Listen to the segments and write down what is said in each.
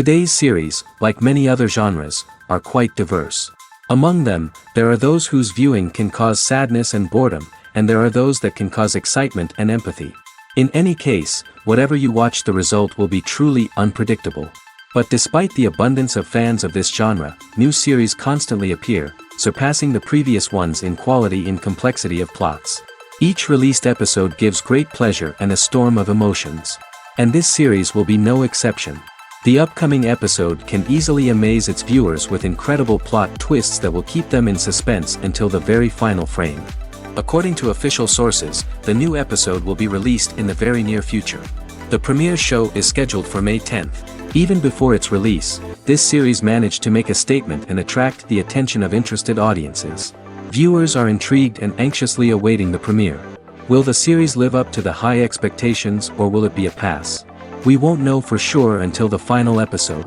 Today's series, like many other genres, are quite diverse. Among them, there are those whose viewing can cause sadness and boredom, and there are those that can cause excitement and empathy. In any case, whatever you watch, the result will be truly unpredictable. But despite the abundance of fans of this genre, new series constantly appear, surpassing the previous ones in quality and complexity of plots. Each released episode gives great pleasure and a storm of emotions. And this series will be no exception. The upcoming episode can easily amaze its viewers with incredible plot twists that will keep them in suspense until the very final frame. According to official sources, the new episode will be released in the very near future. The premiere show is scheduled for May 10th. Even before its release, this series managed to make a statement and attract the attention of interested audiences. Viewers are intrigued and anxiously awaiting the premiere. Will the series live up to the high expectations, or will it be a pass? We won't know for sure until the final episode.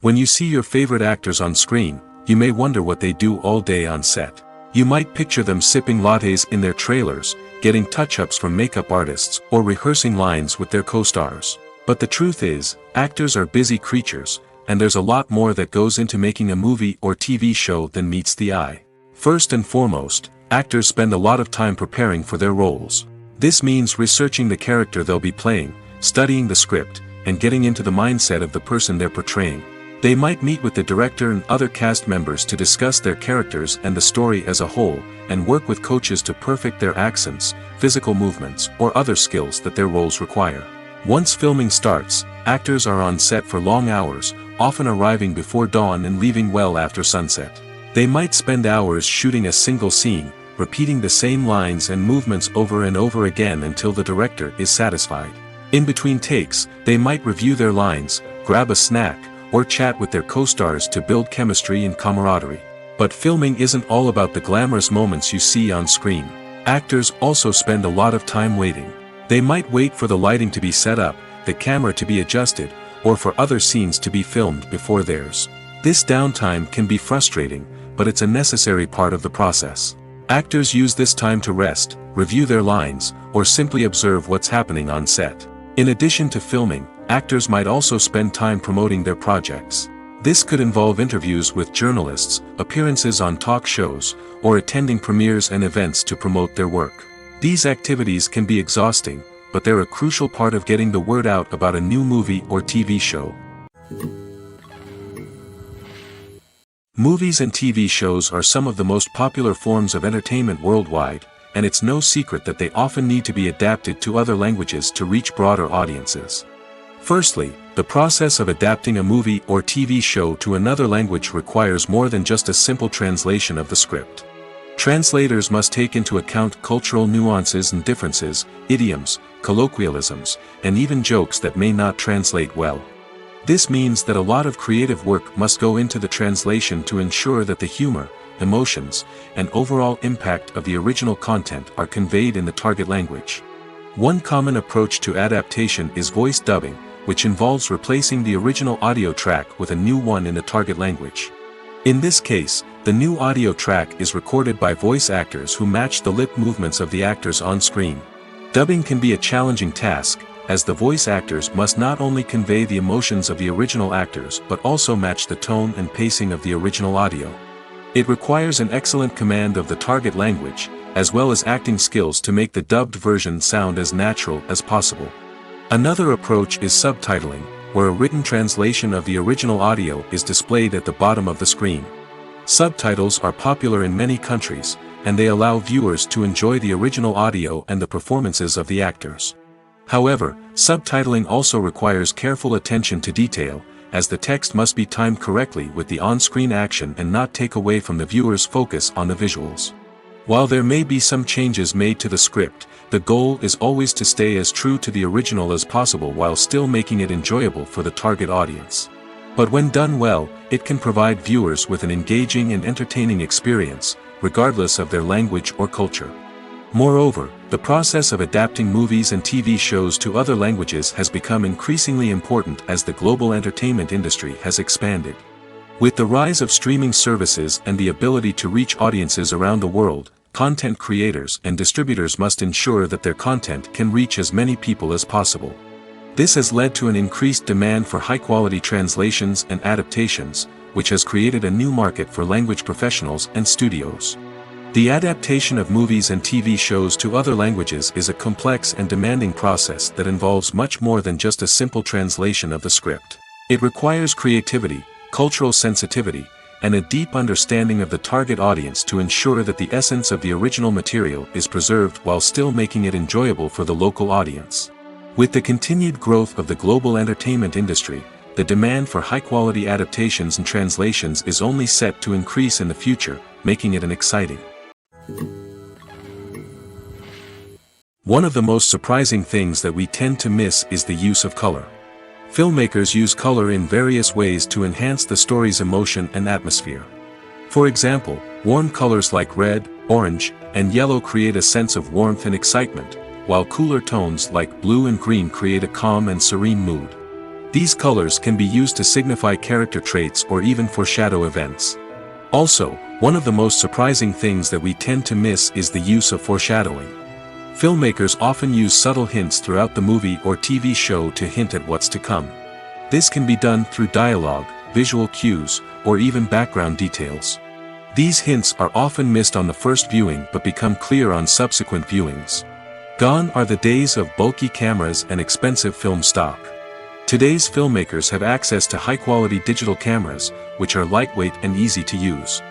When you see your favorite actors on screen, you may wonder what they do all day on set. You might picture them sipping lattes in their trailers, getting touch-ups from makeup artists, or rehearsing lines with their co-stars. But the truth is, actors are busy creatures, and there's a lot more that goes into making a movie or TV show than meets the eye. First and foremost, actors spend a lot of time preparing for their roles. This means researching the character they'll be playing, studying the script, and getting into the mindset of the person they're portraying. They might meet with the director and other cast members to discuss their characters and the story as a whole, and work with coaches to perfect their accents, physical movements, or other skills that their roles require. Once filming starts, actors are on set for long hours, often arriving before dawn and leaving well after sunset. They might spend hours shooting a single scene, repeating the same lines and movements over and over again until the director is satisfied. In between takes, they might review their lines, grab a snack, or chat with their co-stars to build chemistry and camaraderie. But filming isn't all about the glamorous moments you see on screen. Actors also spend a lot of time waiting. They might wait for the lighting to be set up, the camera to be adjusted, or for other scenes to be filmed before theirs. This downtime can be frustrating, but it's a necessary part of the process. Actors use this time to rest, review their lines, or simply observe what's happening on set. In addition to filming, actors might also spend time promoting their projects. This could involve interviews with journalists, appearances on talk shows, or attending premieres and events to promote their work. These activities can be exhausting, but they're a crucial part of getting the word out about a new movie or TV show. Movies and TV shows are some of the most popular forms of entertainment worldwide, and it's no secret that they often need to be adapted to other languages to reach broader audiences. Firstly, the process of adapting a movie or TV show to another language requires more than just a simple translation of the script. Translators must take into account cultural nuances and differences, idioms, colloquialisms, and even jokes that may not translate well. This means that a lot of creative work must go into the translation to ensure that the humor, emotions, and overall impact of the original content are conveyed in the target language. One common approach to adaptation is voice dubbing, which involves replacing the original audio track with a new one in the target language. In this case, the new audio track is recorded by voice actors who match the lip movements of the actors on screen. Dubbing can be a challenging task, as the voice actors must not only convey the emotions of the original actors but also match the tone and pacing of the original audio. It requires an excellent command of the target language, as well as acting skills to make the dubbed version sound as natural as possible. Another approach is subtitling, where a written translation of the original audio is displayed at the bottom of the screen. Subtitles are popular in many countries, and they allow viewers to enjoy the original audio and the performances of the actors. However, subtitling also requires careful attention to detail, as the text must be timed correctly with the on-screen action and not take away from the viewer's focus on the visuals. While there may be some changes made to the script, the goal is always to stay as true to the original as possible while still making it enjoyable for the target audience. But when done well, it can provide viewers with an engaging and entertaining experience, regardless of their language or culture. Moreover, the process of adapting movies and TV shows to other languages has become increasingly important as the global entertainment industry has expanded. With the rise of streaming services and the ability to reach audiences around the world, content creators and distributors must ensure that their content can reach as many people as possible. This has led to an increased demand for high-quality translations and adaptations, which has created a new market for language professionals and studios. The adaptation of movies and TV shows to other languages is a complex and demanding process that involves much more than just a simple translation of the script. It requires creativity, cultural sensitivity, and a deep understanding of the target audience to ensure that the essence of the original material is preserved while still making it enjoyable for the local audience. With the continued growth of the global entertainment industry, the demand for high-quality adaptations and translations is only set to increase in the future, making it an exciting. One of the most surprising things that we tend to miss is the use of color. Filmmakers use color in various ways to enhance the story's emotion and atmosphere. For example, warm colors like red, orange, and yellow create a sense of warmth and excitement, while cooler tones like blue and green create a calm and serene mood. These colors can be used to signify character traits or even foreshadow events. Also, one of the most surprising things that we tend to miss is the use of foreshadowing. Filmmakers often use subtle hints throughout the movie or TV show to hint at what's to come. This can be done through dialogue, visual cues, or even background details. These hints are often missed on the first viewing but become clear on subsequent viewings. Gone are the days of bulky cameras and expensive film stock. Today's filmmakers have access to high-quality digital cameras, which are lightweight and easy to use.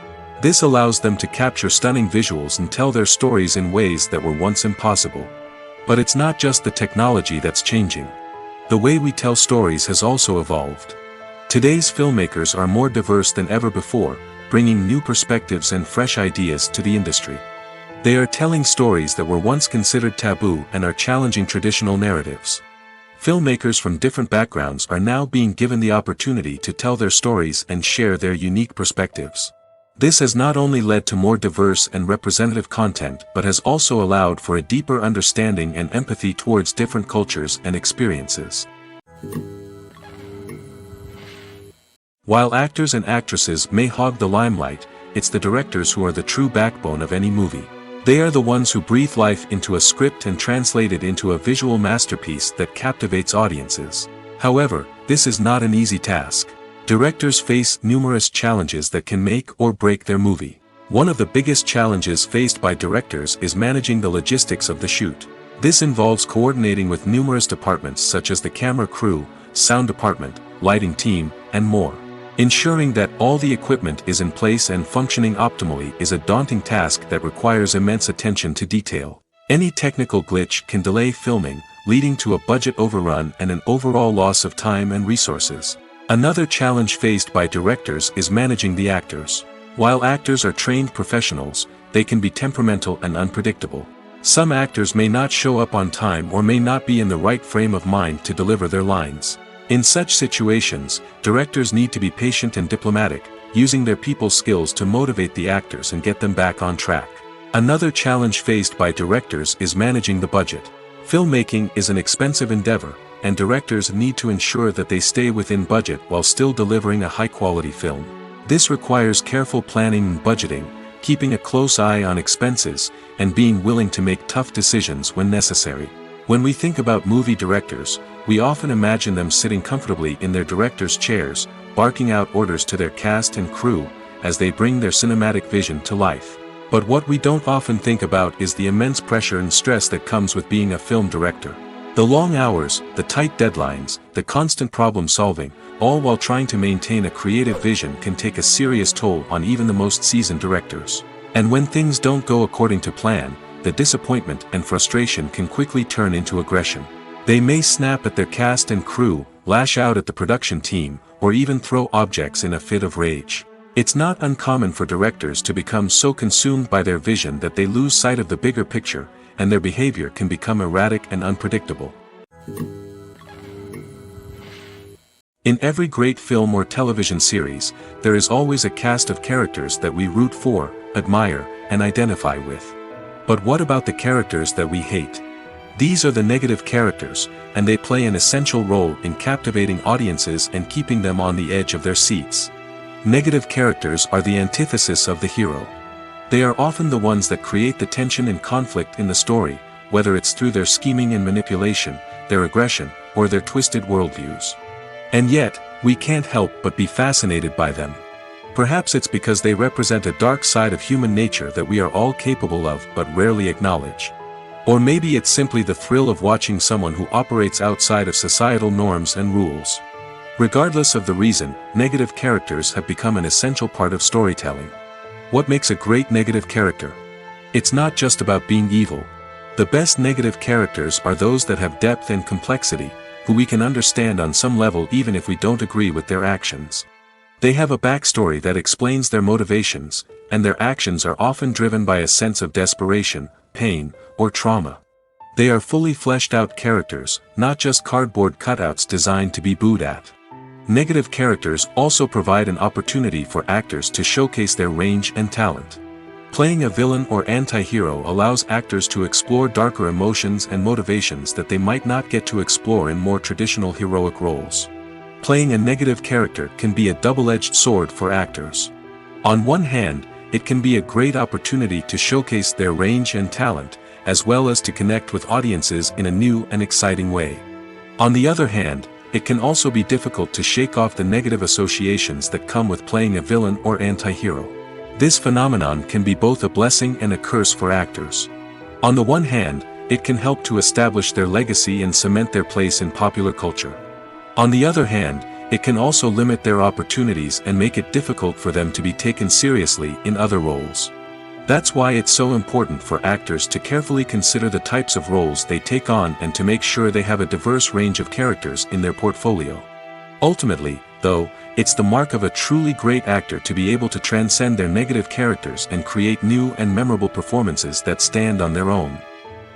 This allows them to capture stunning visuals and tell their stories in ways that were once impossible. But it's not just the technology that's changing. The way we tell stories has also evolved. Today's filmmakers are more diverse than ever before, bringing new perspectives and fresh ideas to the industry. They are telling stories that were once considered taboo and are challenging traditional narratives. Filmmakers from different backgrounds are now being given the opportunity to tell their stories and share their unique perspectives. This has not only led to more diverse and representative content but has also allowed for a deeper understanding and empathy towards different cultures and experiences. While actors and actresses may hog the limelight, it's the directors who are the true backbone of any movie. They are the ones who breathe life into a script and translate it into a visual masterpiece that captivates audiences. However, this is not an easy task. Directors face numerous challenges that can make or break their movie. One of the biggest challenges faced by directors is managing the logistics of the shoot. This involves coordinating with numerous departments such as the camera crew, sound department, lighting team, and more. Ensuring that all the equipment is in place and functioning optimally is a daunting task that requires immense attention to detail. Any technical glitch can delay filming, leading to a budget overrun and an overall loss of time and resources. Another challenge faced by directors is managing the actors. While actors are trained professionals, they can be temperamental and unpredictable. Some actors may not show up on time or may not be in the right frame of mind to deliver their lines. In such situations, directors need to be patient and diplomatic, using their people skills to motivate the actors and get them back on track. Another challenge faced by directors is managing the budget. Filmmaking is an expensive endeavor, and directors need to ensure that they stay within budget while still delivering a high-quality film. This requires careful planning and budgeting, keeping a close eye on expenses, and being willing to make tough decisions when necessary. When we think about movie directors, we often imagine them sitting comfortably in their director's chairs, barking out orders to their cast and crew, as they bring their cinematic vision to life. But what we don't often think about is the immense pressure and stress that comes with being a film director. The long hours, the tight deadlines, the constant problem solving, all while trying to maintain a creative vision can take a serious toll on even the most seasoned directors. And when things don't go according to plan, the disappointment and frustration can quickly turn into aggression. They may snap at their cast and crew, lash out at the production team, or even throw objects in a fit of rage. It's not uncommon for directors to become so consumed by their vision that they lose sight of the bigger picture, and their behavior can become erratic and unpredictable. In every great film or television series, there is always a cast of characters that we root for, admire, and identify with. But what about the characters that we hate? These are the negative characters, and they play an essential role in captivating audiences and keeping them on the edge of their seats. Negative characters are the antithesis of the hero. They are often the ones that create the tension and conflict in the story, whether it's through their scheming and manipulation, their aggression, or their twisted worldviews. And yet, we can't help but be fascinated by them. Perhaps it's because they represent a dark side of human nature that we are all capable of but rarely acknowledge. Or maybe it's simply the thrill of watching someone who operates outside of societal norms and rules. Regardless of the reason, negative characters have become an essential part of storytelling. What makes a great negative character? It's not just about being evil. The best negative characters are those that have depth and complexity, who we can understand on some level even if we don't agree with their actions. They have a backstory that explains their motivations, and their actions are often driven by a sense of desperation, pain, or trauma. They are fully fleshed out characters, not just cardboard cutouts designed to be booed at. Negative characters also provide an opportunity for actors to showcase their range and talent. Playing a villain or anti-hero allows actors to explore darker emotions and motivations that they might not get to explore in more traditional heroic roles. Playing a negative character can be a double-edged sword for actors. On one hand, it can be a great opportunity to showcase their range and talent, as well as to connect with audiences in a new and exciting way. On the other hand, it can also be difficult to shake off the negative associations that come with playing a villain or anti-hero. This phenomenon can be both a blessing and a curse for actors. On the one hand, it can help to establish their legacy and cement their place in popular culture. On the other hand, it can also limit their opportunities and make it difficult for them to be taken seriously in other roles. That's why it's so important for actors to carefully consider the types of roles they take on and to make sure they have a diverse range of characters in their portfolio. Ultimately, though, it's the mark of a truly great actor to be able to transcend their negative characters and create new and memorable performances that stand on their own.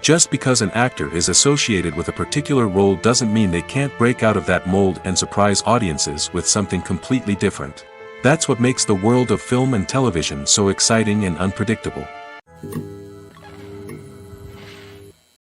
Just because an actor is associated with a particular role doesn't mean they can't break out of that mold and surprise audiences with something completely different. That's what makes the world of film and television so exciting and unpredictable.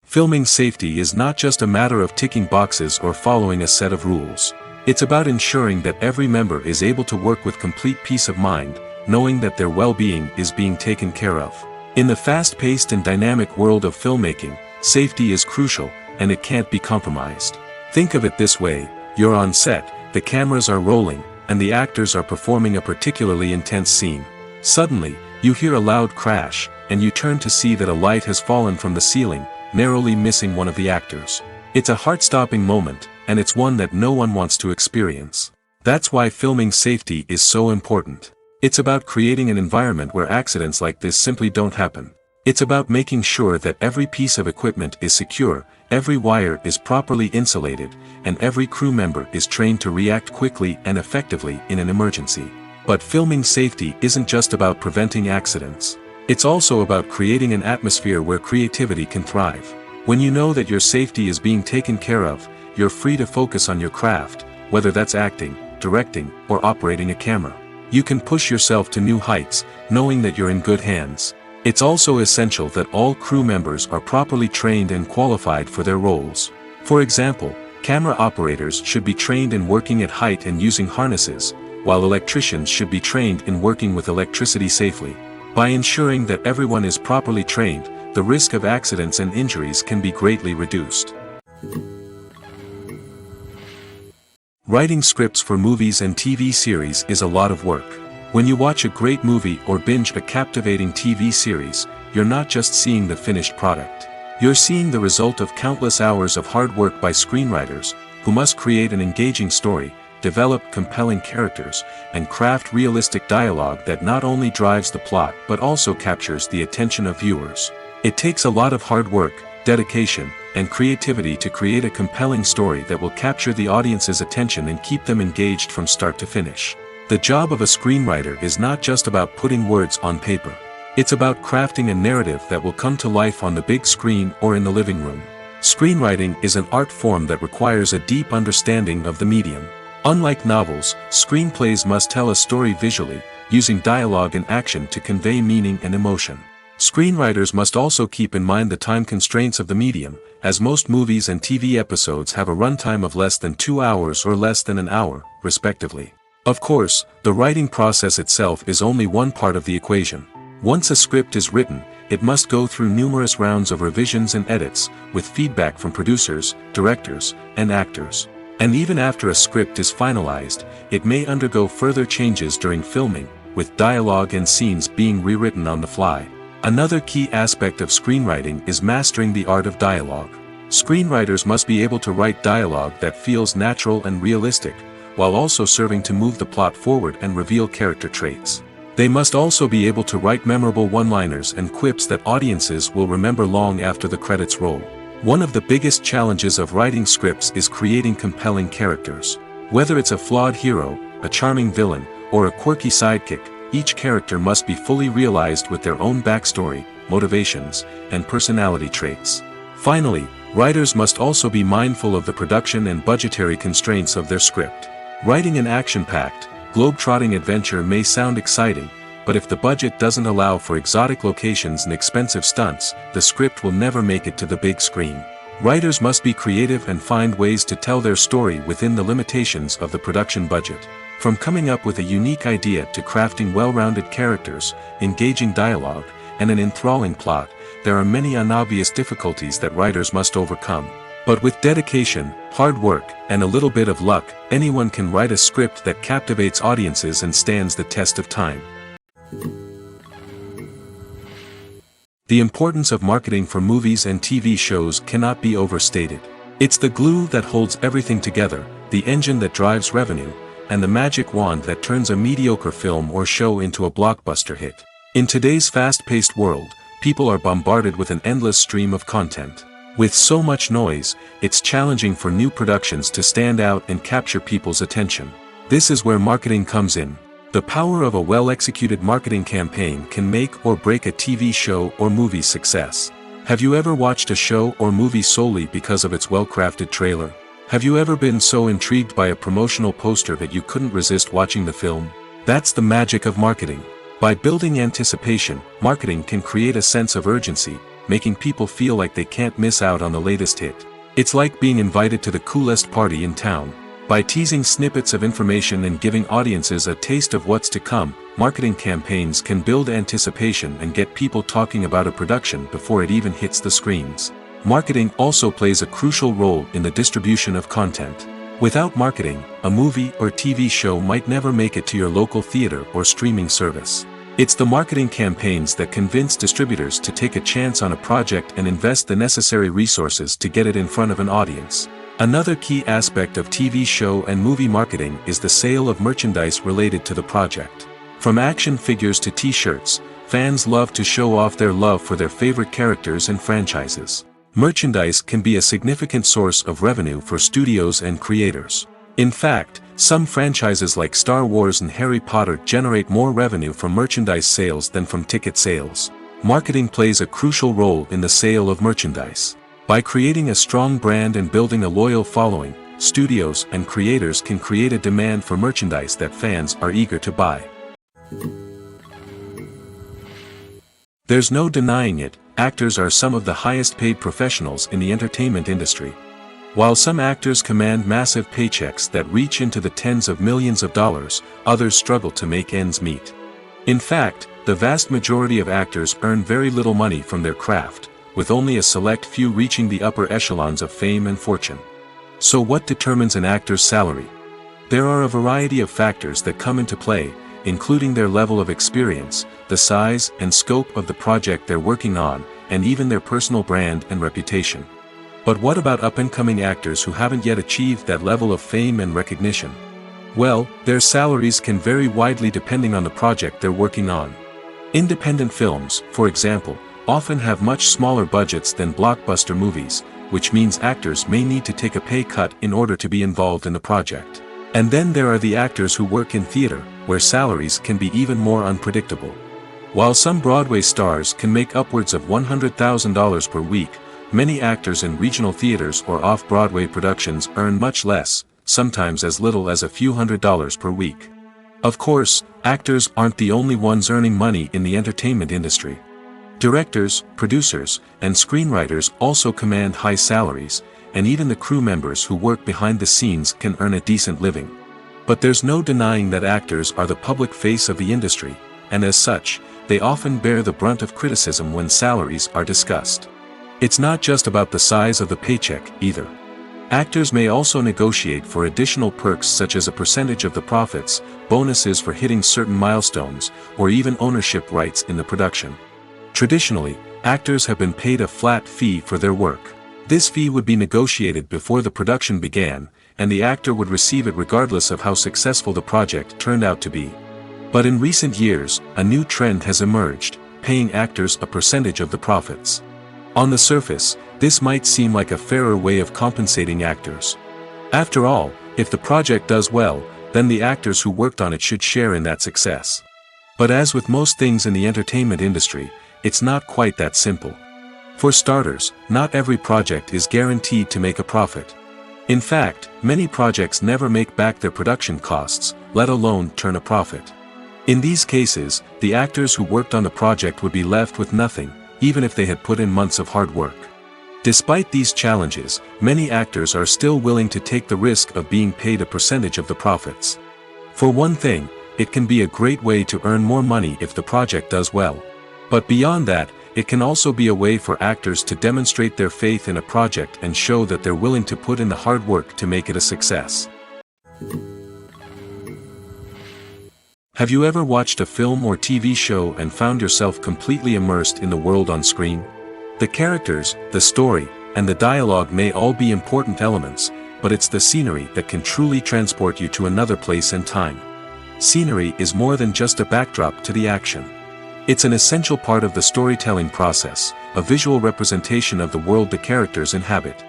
Filming safety is not just a matter of ticking boxes or following a set of rules. It's about ensuring that every member is able to work with complete peace of mind, knowing that their well-being is being taken care of. In the fast-paced and dynamic world of filmmaking, safety is crucial, and it can't be compromised. Think of it this way: you're on set, the cameras are rolling, and the actors are performing a particularly intense scene. Suddenly, you hear a loud crash, and you turn to see that a light has fallen from the ceiling, narrowly missing one of the actors. It's a heart-stopping moment, and it's one that no one wants to experience. That's why filming safety is so important. It's about creating an environment where accidents like this simply don't happen. It's about making sure that every piece of equipment is secure, every wire is properly insulated, and every crew member is trained to react quickly and effectively in an emergency. But filming safety isn't just about preventing accidents. It's also about creating an atmosphere where creativity can thrive. When you know that your safety is being taken care of, you're free to focus on your craft, whether that's acting, directing, or operating a camera. You can push yourself to new heights, knowing that you're in good hands. It's also essential that all crew members are properly trained and qualified for their roles. For example, camera operators should be trained in working at height and using harnesses, while electricians should be trained in working with electricity safely. By ensuring that everyone is properly trained, the risk of accidents and injuries can be greatly reduced. Writing scripts for movies and TV series is a lot of work. When you watch a great movie or binge a captivating TV series, you're not just seeing the finished product. You're seeing the result of countless hours of hard work by screenwriters, who must create an engaging story, develop compelling characters, and craft realistic dialogue that not only drives the plot but also captures the attention of viewers. It takes a lot of hard work, dedication, and creativity to create a compelling story that will capture the audience's attention and keep them engaged from start to finish. The job of a screenwriter is not just about putting words on paper. It's about crafting a narrative that will come to life on the big screen or in the living room. Screenwriting is an art form that requires a deep understanding of the medium. Unlike novels, screenplays must tell a story visually, using dialogue and action to convey meaning and emotion. Screenwriters must also keep in mind the time constraints of the medium, as most movies and TV episodes have a runtime of less than 2 hours or less than an hour, respectively. Of course, the writing process itself is only one part of the equation. Once a script is written, it must go through numerous rounds of revisions and edits, with feedback from producers, directors, and actors. And even after a script is finalized, it may undergo further changes during filming, with dialogue and scenes being rewritten on the fly. Another key aspect of screenwriting is mastering the art of dialogue. Screenwriters must be able to write dialogue that feels natural and realistic, while also serving to move the plot forward and reveal character traits. They must also be able to write memorable one-liners and quips that audiences will remember long after the credits roll. One of the biggest challenges of writing scripts is creating compelling characters. Whether it's a flawed hero, a charming villain, or a quirky sidekick, each character must be fully realized with their own backstory, motivations, and personality traits. Finally, writers must also be mindful of the production and budgetary constraints of their script. Writing an action-packed, globe-trotting adventure may sound exciting, but if the budget doesn't allow for exotic locations and expensive stunts, the script will never make it to the big screen. Writers must be creative and find ways to tell their story within the limitations of the production budget. From coming up with a unique idea to crafting well-rounded characters, engaging dialogue, and an enthralling plot, there are many unobvious difficulties that writers must overcome. But with dedication, hard work, and a little bit of luck, anyone can write a script that captivates audiences and stands the test of time. The importance of marketing for movies and TV shows cannot be overstated. It's the glue that holds everything together, the engine that drives revenue, and the magic wand that turns a mediocre film or show into a blockbuster hit. In today's fast-paced world, people are bombarded with an endless stream of content. With so much noise, it's challenging for new productions to stand out and capture people's attention. This is where marketing comes in. The power of a well-executed marketing campaign can make or break a TV show or movie's success. Have you ever watched a show or movie solely because of its well-crafted trailer? Have you ever been so intrigued by a promotional poster that you couldn't resist watching the film? That's the magic of marketing. By building anticipation, marketing can create a sense of urgency, making people feel like they can't miss out on the latest hit. It's like being invited to the coolest party in town. By teasing snippets of information and giving audiences a taste of what's to come, marketing campaigns can build anticipation and get people talking about a production before it even hits the screens. Marketing also plays a crucial role in the distribution of content. Without marketing, a movie or TV show might never make it to your local theater or streaming service. It's the marketing campaigns that convince distributors to take a chance on a project and invest the necessary resources to get it in front of an audience. Another key aspect of TV show and movie marketing is the sale of merchandise related to the project. From action figures to t-shirts, fans love to show off their love for their favorite characters and franchises. Merchandise can be a significant source of revenue for studios and creators. In fact, some franchises like Star Wars and Harry Potter generate more revenue from merchandise sales than from ticket sales. Marketing plays a crucial role in the sale of merchandise. By creating a strong brand and building a loyal following, studios and creators can create a demand for merchandise that fans are eager to buy. There's no denying it, actors are some of the highest paid professionals in the entertainment industry. While some actors command massive paychecks that reach into the tens of millions of dollars, others struggle to make ends meet. In fact, the vast majority of actors earn very little money from their craft, with only a select few reaching the upper echelons of fame and fortune. So what determines an actor's salary? There are a variety of factors that come into play, including their level of experience, the size and scope of the project they're working on, and even their personal brand and reputation. But what about up-and-coming actors who haven't yet achieved that level of fame and recognition? Well, their salaries can vary widely depending on the project they're working on. Independent films, for example, often have much smaller budgets than blockbuster movies, which means actors may need to take a pay cut in order to be involved in the project. And then there are the actors who work in theater, where salaries can be even more unpredictable. While some Broadway stars can make upwards of $100,000 per week, many actors in regional theaters or off-Broadway productions earn much less, sometimes as little as a few $100s per week. Of course, actors aren't the only ones earning money in the entertainment industry. Directors, producers, and screenwriters also command high salaries, and even the crew members who work behind the scenes can earn a decent living. But there's no denying that actors are the public face of the industry, and as such, they often bear the brunt of criticism when salaries are discussed. It's not just about the size of the paycheck, either. Actors may also negotiate for additional perks such as a percentage of the profits, bonuses for hitting certain milestones, or even ownership rights in the production. Traditionally, actors have been paid a flat fee for their work. This fee would be negotiated before the production began, and the actor would receive it regardless of how successful the project turned out to be. But in recent years, a new trend has emerged, paying actors a percentage of the profits. On the surface, this might seem like a fairer way of compensating actors. After all, if the project does well, then the actors who worked on it should share in that success. But as with most things in the entertainment industry, it's not quite that simple. For starters, not every project is guaranteed to make a profit. In fact, many projects never make back their production costs, let alone turn a profit. In these cases, the actors who worked on the project would be left with nothing, even if they had put in months of hard work. Despite these challenges, many actors are still willing to take the risk of being paid a percentage of the profits. For one thing, it can be a great way to earn more money if the project does well. But beyond that, it can also be a way for actors to demonstrate their faith in a project and show that they're willing to put in the hard work to make it a success. Have you ever watched a film or TV show and found yourself completely immersed in the world on screen? The characters, the story, and the dialogue may all be important elements, but it's the scenery that can truly transport you to another place and time. Scenery is more than just a backdrop to the action. It's an essential part of the storytelling process, a visual representation of the world the characters inhabit.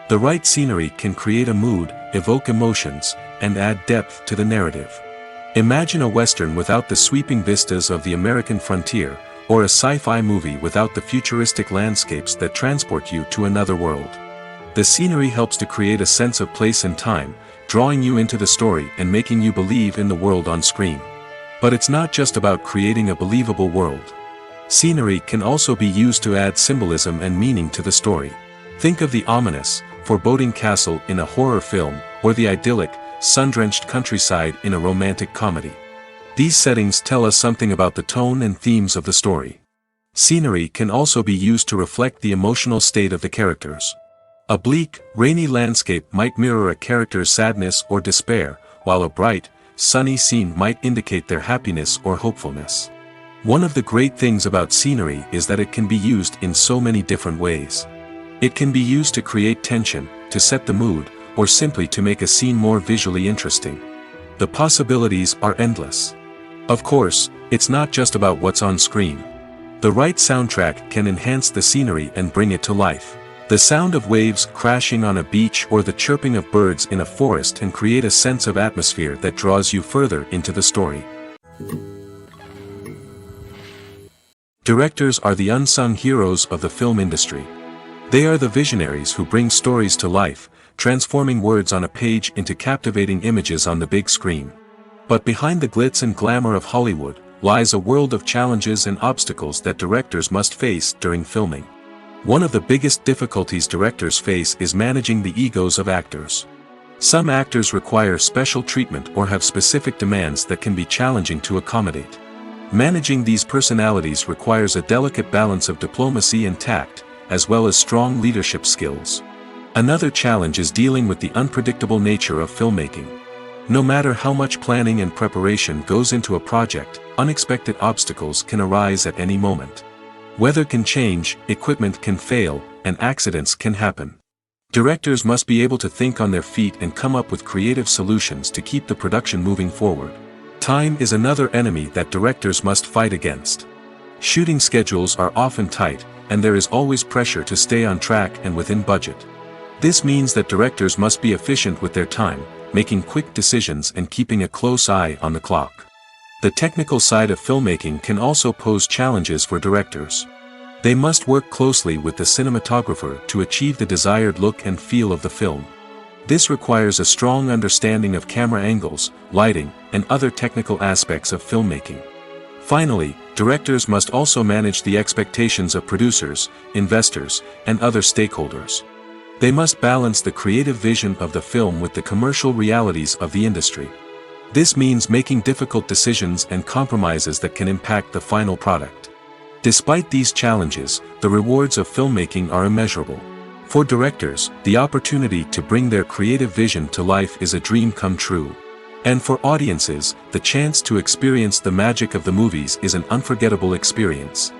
The right scenery can create a mood, evoke emotions, and add depth to the narrative. Imagine a Western without the sweeping vistas of the American frontier, or a sci-fi movie without the futuristic landscapes that transport you to another world. The scenery helps to create a sense of place and time, drawing you into the story and making you believe in the world on screen. But it's not just about creating a believable world. Scenery can also be used to add symbolism and meaning to the story. Think of the ominous, foreboding castle in a horror film, or the idyllic, sun-drenched countryside in a romantic comedy. These settings tell us something about the tone and themes of the story. Scenery can also be used to reflect the emotional state of the characters. A bleak, rainy landscape might mirror a character's sadness or despair, while a bright, sunny scene might indicate their happiness or hopefulness. One of the great things about scenery is that it can be used in so many different ways. It can be used to create tension, to set the mood, or simply to make a scene more visually interesting. The possibilities are endless. Of course, it's not just about what's on screen. The right soundtrack can enhance the scenery and bring it to life. The sound of waves crashing on a beach or the chirping of birds in a forest can create a sense of atmosphere that draws you further into the story. Directors are the unsung heroes of the film industry. They are the visionaries who bring stories to life, transforming words on a page into captivating images on the big screen. But behind the glitz and glamour of Hollywood, lies a world of challenges and obstacles that directors must face during filming. One of the biggest difficulties directors face is managing the egos of actors. Some actors require special treatment or have specific demands that can be challenging to accommodate. Managing these personalities requires a delicate balance of diplomacy and tact, as well as strong leadership skills. Another challenge is dealing with the unpredictable nature of filmmaking. No matter how much planning and preparation goes into a project, unexpected obstacles can arise at any moment. Weather can change, equipment can fail, and accidents can happen. Directors must be able to think on their feet and come up with creative solutions to keep the production moving forward. Time is another enemy that directors must fight against. Shooting schedules are often tight, and there is always pressure to stay on track and within budget. This means that directors must be efficient with their time, making quick decisions and keeping a close eye on the clock. The technical side of filmmaking can also pose challenges for directors. They must work closely with the cinematographer to achieve the desired look and feel of the film. This requires a strong understanding of camera angles, lighting, and other technical aspects of filmmaking. Finally, directors must also manage the expectations of producers, investors, and other stakeholders. They must balance the creative vision of the film with the commercial realities of the industry. This means making difficult decisions and compromises that can impact the final product. Despite these challenges, the rewards of filmmaking are immeasurable. For directors, the opportunity to bring their creative vision to life is a dream come true. And for audiences, the chance to experience the magic of the movies is an unforgettable experience.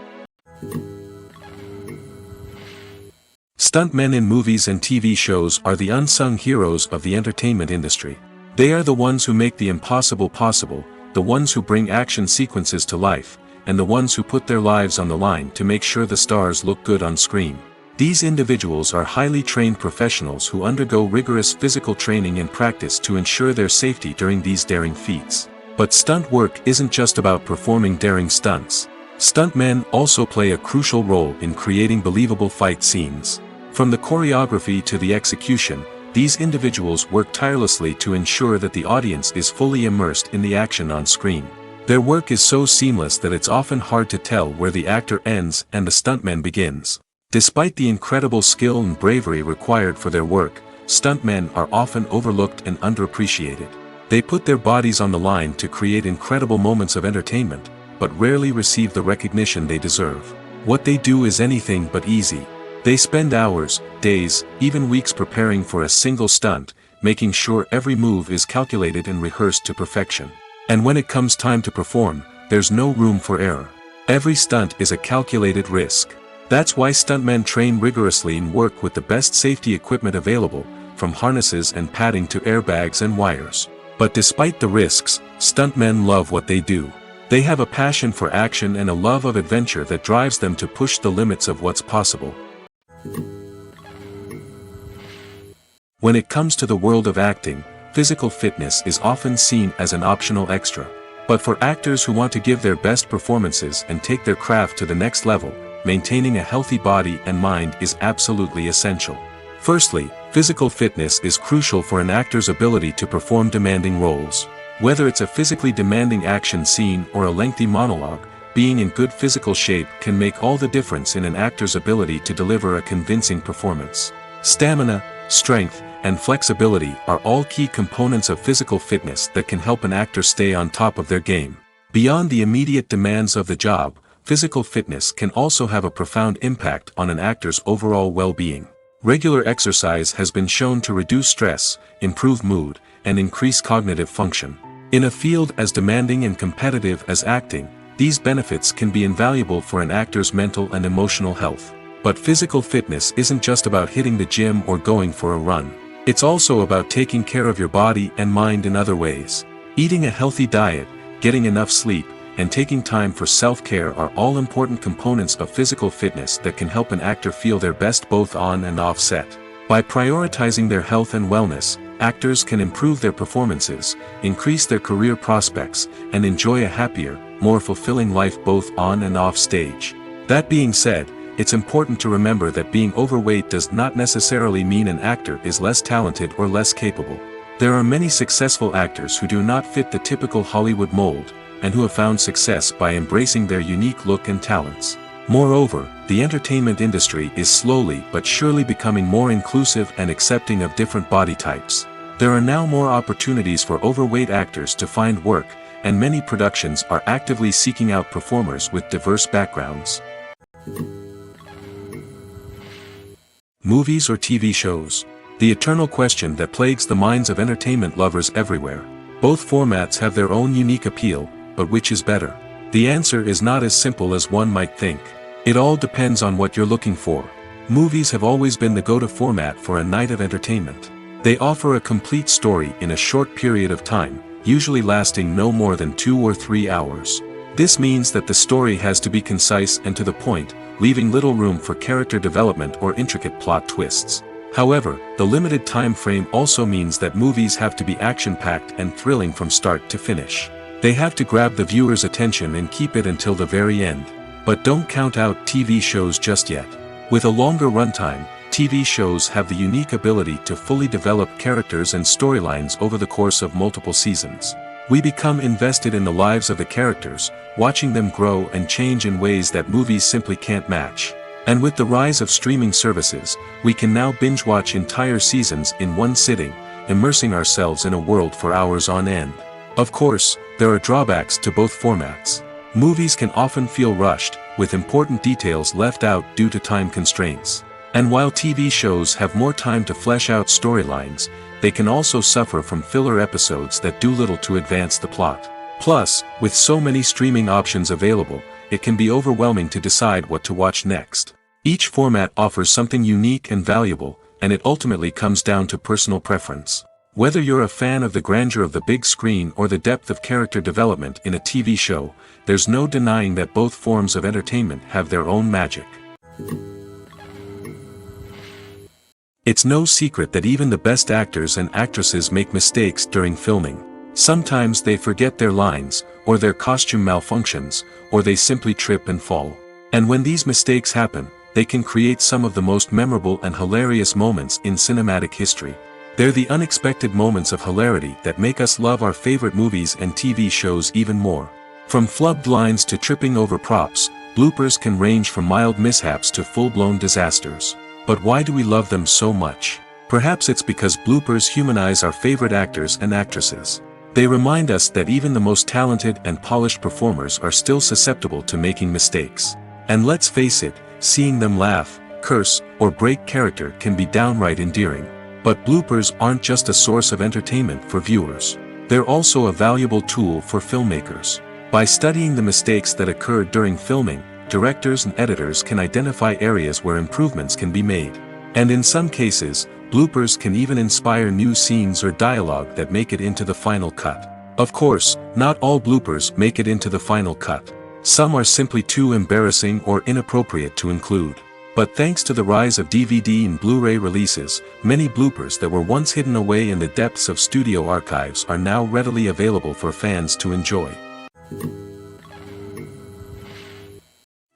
Stuntmen in movies and TV shows are the unsung heroes of the entertainment industry. They are the ones who make the impossible possible, the ones who bring action sequences to life, and the ones who put their lives on the line to make sure the stars look good on screen. These individuals are highly trained professionals who undergo rigorous physical training and practice to ensure their safety during these daring feats. But stunt work isn't just about performing daring stunts. Stuntmen also play a crucial role in creating believable fight scenes. From the choreography to the execution, these individuals work tirelessly to ensure that the audience is fully immersed in the action on screen. Their work is so seamless that it's often hard to tell where the actor ends and the stuntman begins. Despite the incredible skill and bravery required for their work, stuntmen are often overlooked and underappreciated. They put their bodies on the line to create incredible moments of entertainment, but rarely receive the recognition they deserve. What they do is anything but easy. They spend hours, days, even weeks preparing for a single stunt, making sure every move is calculated and rehearsed to perfection. And when it comes time to perform, there's no room for error. Every stunt is a calculated risk. That's why stuntmen train rigorously and work with the best safety equipment available, from harnesses and padding to airbags and wires. But despite the risks, stuntmen love what they do. They have a passion for action and a love of adventure that drives them to push the limits of what's possible. When it comes to the world of acting, physical fitness is often seen as an optional extra. But for actors who want to give their best performances and take their craft to the next level, maintaining a healthy body and mind is absolutely essential. Firstly, physical fitness is crucial for an actor's ability to perform demanding roles. Whether it's a physically demanding action scene or a lengthy monologue, being in good physical shape can make all the difference in an actor's ability to deliver a convincing performance. Stamina, strength, and flexibility are all key components of physical fitness that can help an actor stay on top of their game. Beyond the immediate demands of the job, physical fitness can also have a profound impact on an actor's overall well-being. Regular exercise has been shown to reduce stress, improve mood, and increase cognitive function. In a field as demanding and competitive as acting, these benefits can be invaluable for an actor's mental and emotional health. But physical fitness isn't just about hitting the gym or going for a run. It's also about taking care of your body and mind in other ways. Eating a healthy diet, getting enough sleep, and taking time for self-care are all important components of physical fitness that can help an actor feel their best both on and off set. By prioritizing their health and wellness, actors can improve their performances, increase their career prospects, and enjoy a happier, more fulfilling life both on and off stage. That being said, it's important to remember that being overweight does not necessarily mean an actor is less talented or less capable. There are many successful actors who do not fit the typical Hollywood mold, and who have found success by embracing their unique look and talents. Moreover, the entertainment industry is slowly but surely becoming more inclusive and accepting of different body types. There are now more opportunities for overweight actors to find work, and many productions are actively seeking out performers with diverse backgrounds. Movies or TV shows? The eternal question that plagues the minds of entertainment lovers everywhere. Both formats have their own unique appeal, but which is better? The answer is not as simple as one might think. It all depends on what you're looking for. Movies have always been the go-to format for a night of entertainment. They offer a complete story in a short period of time, usually lasting no more than 2 or 3 hours. This means that the story has to be concise and to the point, leaving little room for character development or intricate plot twists. However, the limited time frame also means that movies have to be action-packed and thrilling from start to finish. They have to grab the viewer's attention and keep it until the very end. But don't count out TV shows just yet. With a longer runtime, TV shows have the unique ability to fully develop characters and storylines over the course of multiple seasons. We become invested in the lives of the characters, watching them grow and change in ways that movies simply can't match. And with the rise of streaming services, we can now binge-watch entire seasons in one sitting, immersing ourselves in a world for hours on end. Of course, there are drawbacks to both formats. Movies can often feel rushed, with important details left out due to time constraints. And while TV shows have more time to flesh out storylines, they can also suffer from filler episodes that do little to advance the plot. Plus, with so many streaming options available, it can be overwhelming to decide what to watch next. Each format offers something unique and valuable, and it ultimately comes down to personal preference. Whether you're a fan of the grandeur of the big screen or the depth of character development in a TV show, there's no denying that both forms of entertainment have their own magic. It's no secret that even the best actors and actresses make mistakes during filming. Sometimes they forget their lines, or their costume malfunctions, or they simply trip and fall. And when these mistakes happen, they can create some of the most memorable and hilarious moments in cinematic history. They're the unexpected moments of hilarity that make us love our favorite movies and TV shows even more. From flubbed lines to tripping over props, bloopers can range from mild mishaps to full-blown disasters. But why do we love them so much? Perhaps it's because bloopers humanize our favorite actors and actresses. They remind us that even the most talented and polished performers are still susceptible to making mistakes. And let's face it, seeing them laugh, curse, or break character can be downright endearing. But bloopers aren't just a source of entertainment for viewers. They're also a valuable tool for filmmakers. By studying the mistakes that occurred during filming, directors and editors can identify areas where improvements can be made. And in some cases, bloopers can even inspire new scenes or dialogue that make it into the final cut. Of course, not all bloopers make it into the final cut. Some are simply too embarrassing or inappropriate to include. But thanks to the rise of DVD and Blu-ray releases, many bloopers that were once hidden away in the depths of studio archives are now readily available for fans to enjoy.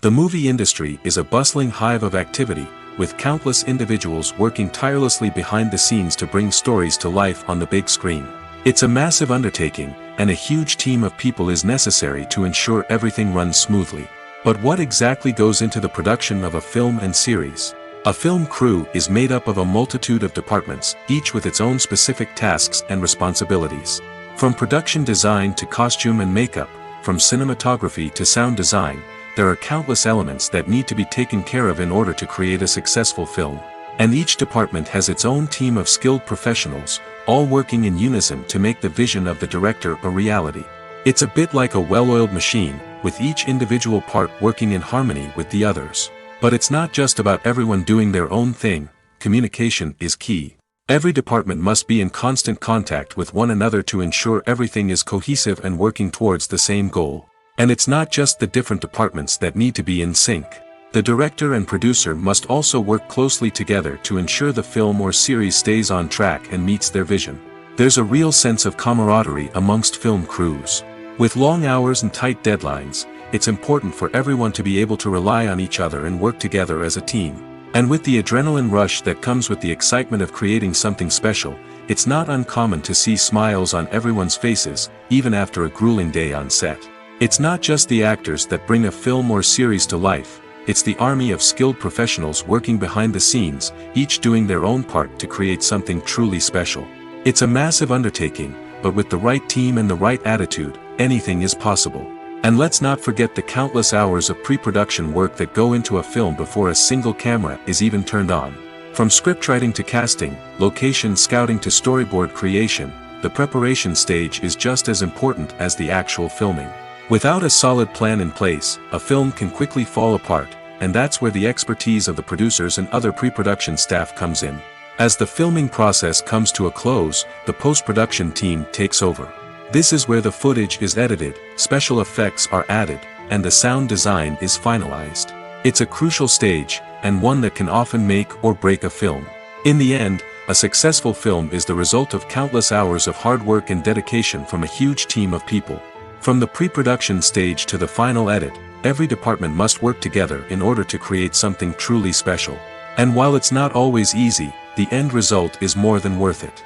The movie industry is a bustling hive of activity, with countless individuals working tirelessly behind the scenes to bring stories to life on the big screen. It's a massive undertaking, and a huge team of people is necessary to ensure everything runs smoothly. But what exactly goes into the production of a film and series? A film crew is made up of a multitude of departments, each with its own specific tasks and responsibilities. From production design to costume and makeup, from cinematography to sound design, there are countless elements that need to be taken care of in order to create a successful film. And each department has its own team of skilled professionals, all working in unison to make the vision of the director a reality. It's a bit like a well-oiled machine, with each individual part working in harmony with the others. But it's not just about everyone doing their own thing. Communication is key. Every department must be in constant contact with one another to ensure everything is cohesive and working towards the same goal. And it's not just the different departments that need to be in sync. The director and producer must also work closely together to ensure the film or series stays on track and meets their vision. There's a real sense of camaraderie amongst film crews. With long hours and tight deadlines, it's important for everyone to be able to rely on each other and work together as a team. And with the adrenaline rush that comes with the excitement of creating something special, it's not uncommon to see smiles on everyone's faces, even after a grueling day on set. It's not just the actors that bring a film or series to life, it's the army of skilled professionals working behind the scenes, each doing their own part to create something truly special. It's a massive undertaking, but with the right team and the right attitude, anything is possible. And let's not forget the countless hours of pre-production work that go into a film before a single camera is even turned on. From scriptwriting to casting, location scouting to storyboard creation, the preparation stage is just as important as the actual filming. Without a solid plan in place, a film can quickly fall apart, and that's where the expertise of the producers and other pre-production staff comes in. As the filming process comes to a close, the post-production team takes over. This is where the footage is edited, special effects are added, and the sound design is finalized. It's a crucial stage, and one that can often make or break a film. In the end, a successful film is the result of countless hours of hard work and dedication from a huge team of people. From the pre-production stage to the final edit, every department must work together in order to create something truly special. And while it's not always easy, the end result is more than worth it.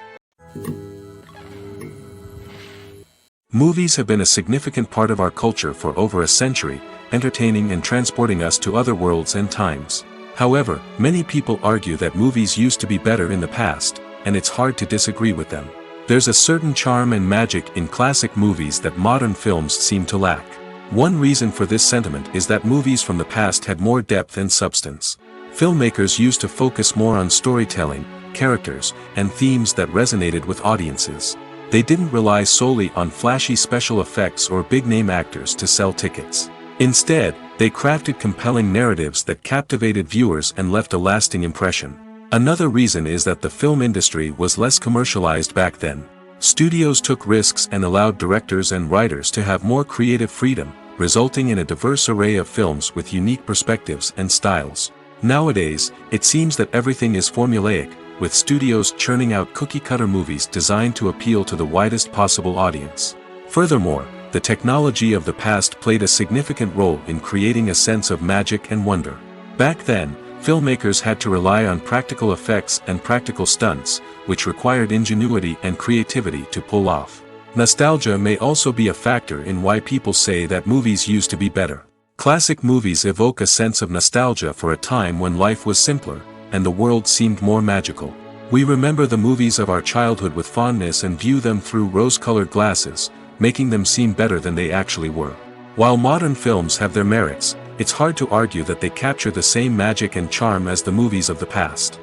Movies have been a significant part of our culture for over a century, entertaining and transporting us to other worlds and times. However, many people argue that movies used to be better in the past, and it's hard to disagree with them. There's a certain charm and magic in classic movies that modern films seem to lack. One reason for this sentiment is that movies from the past had more depth and substance. Filmmakers used to focus more on storytelling, characters, and themes that resonated with audiences. They didn't rely solely on flashy special effects or big-name actors to sell tickets. Instead, they crafted compelling narratives that captivated viewers and left a lasting impression. Another reason is that the film industry was less commercialized back then. Studios took risks and allowed directors and writers to have more creative freedom, resulting in a diverse array of films with unique perspectives and styles. Nowadays, it seems that everything is formulaic, with studios churning out cookie-cutter movies designed to appeal to the widest possible audience. Furthermore, the technology of the past played a significant role in creating a sense of magic and wonder. Back then, filmmakers had to rely on practical effects and practical stunts, which required ingenuity and creativity to pull off. Nostalgia may also be a factor in why people say that movies used to be better. Classic movies evoke a sense of nostalgia for a time when life was simpler, and the world seemed more magical. We remember the movies of our childhood with fondness and view them through rose-colored glasses, making them seem better than they actually were. While modern films have their merits, it's hard to argue that they capture the same magic and charm as the movies of the past.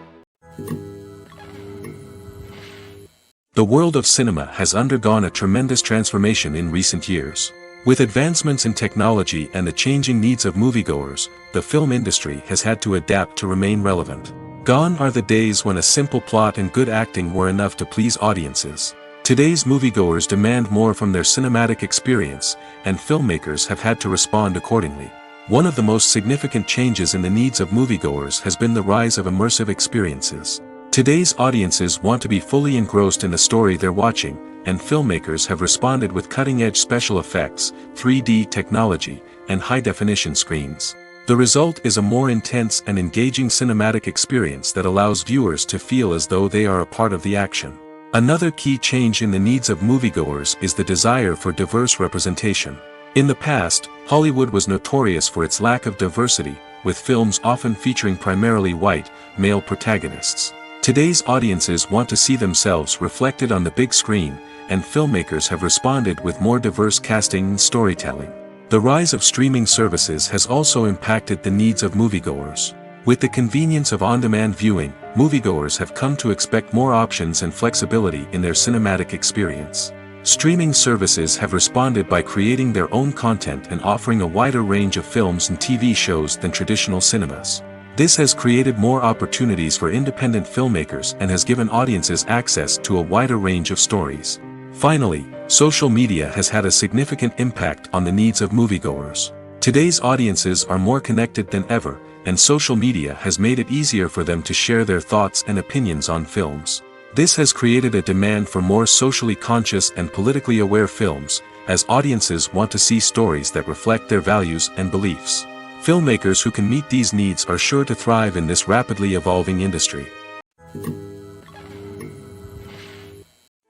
The world of cinema has undergone a tremendous transformation in recent years. With advancements in technology and the changing needs of moviegoers, the film industry has had to adapt to remain relevant. Gone are the days when a simple plot and good acting were enough to please audiences. Today's moviegoers demand more from their cinematic experience, and filmmakers have had to respond accordingly. One of the most significant changes in the needs of moviegoers has been the rise of immersive experiences. Today's audiences want to be fully engrossed in the story they're watching, and filmmakers have responded with cutting-edge special effects, 3D technology, and high-definition screens. The result is a more intense and engaging cinematic experience that allows viewers to feel as though they are a part of the action. Another key change in the needs of moviegoers is the desire for diverse representation. In the past, Hollywood was notorious for its lack of diversity, with films often featuring primarily white, male protagonists. Today's audiences want to see themselves reflected on the big screen, and filmmakers have responded with more diverse casting and storytelling. The rise of streaming services has also impacted the needs of moviegoers. With the convenience of on-demand viewing, moviegoers have come to expect more options and flexibility in their cinematic experience. Streaming services have responded by creating their own content and offering a wider range of films and TV shows than traditional cinemas. This has created more opportunities for independent filmmakers and has given audiences access to a wider range of stories. Finally, social media has had a significant impact on the needs of moviegoers. Today's audiences are more connected than ever, and social media has made it easier for them to share their thoughts and opinions on films. This has created a demand for more socially conscious and politically aware films, as audiences want to see stories that reflect their values and beliefs. Filmmakers who can meet these needs are sure to thrive in this rapidly evolving industry.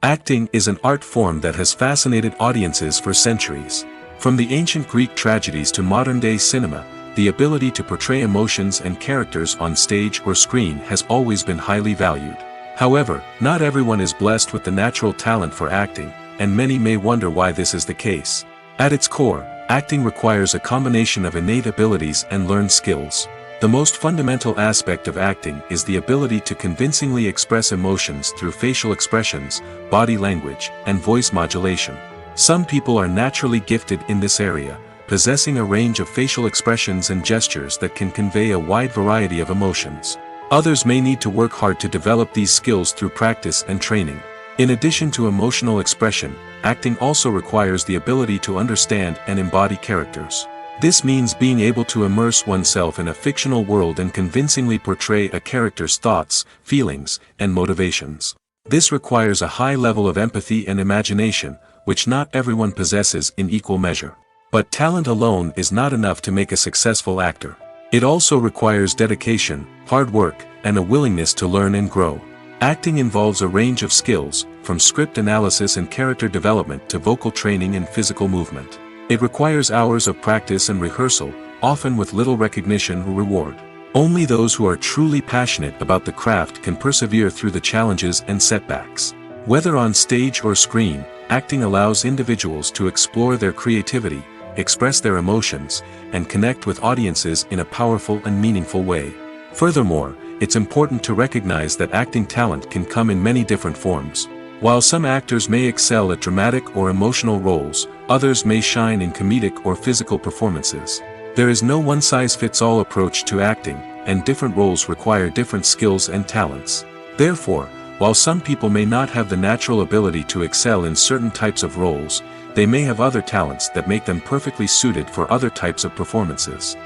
Acting is an art form that has fascinated audiences for centuries. From the ancient Greek tragedies to modern-day cinema, the ability to portray emotions and characters on stage or screen has always been highly valued. However, not everyone is blessed with the natural talent for acting, and many may wonder why this is the case. At its core, acting requires a combination of innate abilities and learned skills. The most fundamental aspect of acting is the ability to convincingly express emotions through facial expressions, body language, and voice modulation. Some people are naturally gifted in this area, possessing a range of facial expressions and gestures that can convey a wide variety of emotions. Others may need to work hard to develop these skills through practice and training. In addition to emotional expression, acting also requires the ability to understand and embody characters. This means being able to immerse oneself in a fictional world and convincingly portray a character's thoughts, feelings, and motivations. This requires a high level of empathy and imagination, which not everyone possesses in equal measure. But talent alone is not enough to make a successful actor. It also requires dedication, hard work, and a willingness to learn and grow. Acting involves a range of skills, from script analysis and character development to vocal training and physical movement. It requires hours of practice and rehearsal, often with little recognition or reward. Only those who are truly passionate about the craft can persevere through the challenges and setbacks. Whether on stage or screen, acting allows individuals to explore their creativity, express their emotions, and connect with audiences in a powerful and meaningful way. Furthermore, it's important to recognize that acting talent can come in many different forms. While some actors may excel at dramatic or emotional roles, others may shine in comedic or physical performances. There is no one-size-fits-all approach to acting, and different roles require different skills and talents. Therefore, while some people may not have the natural ability to excel in certain types of roles, they may have other talents that make them perfectly suited for other types of performances.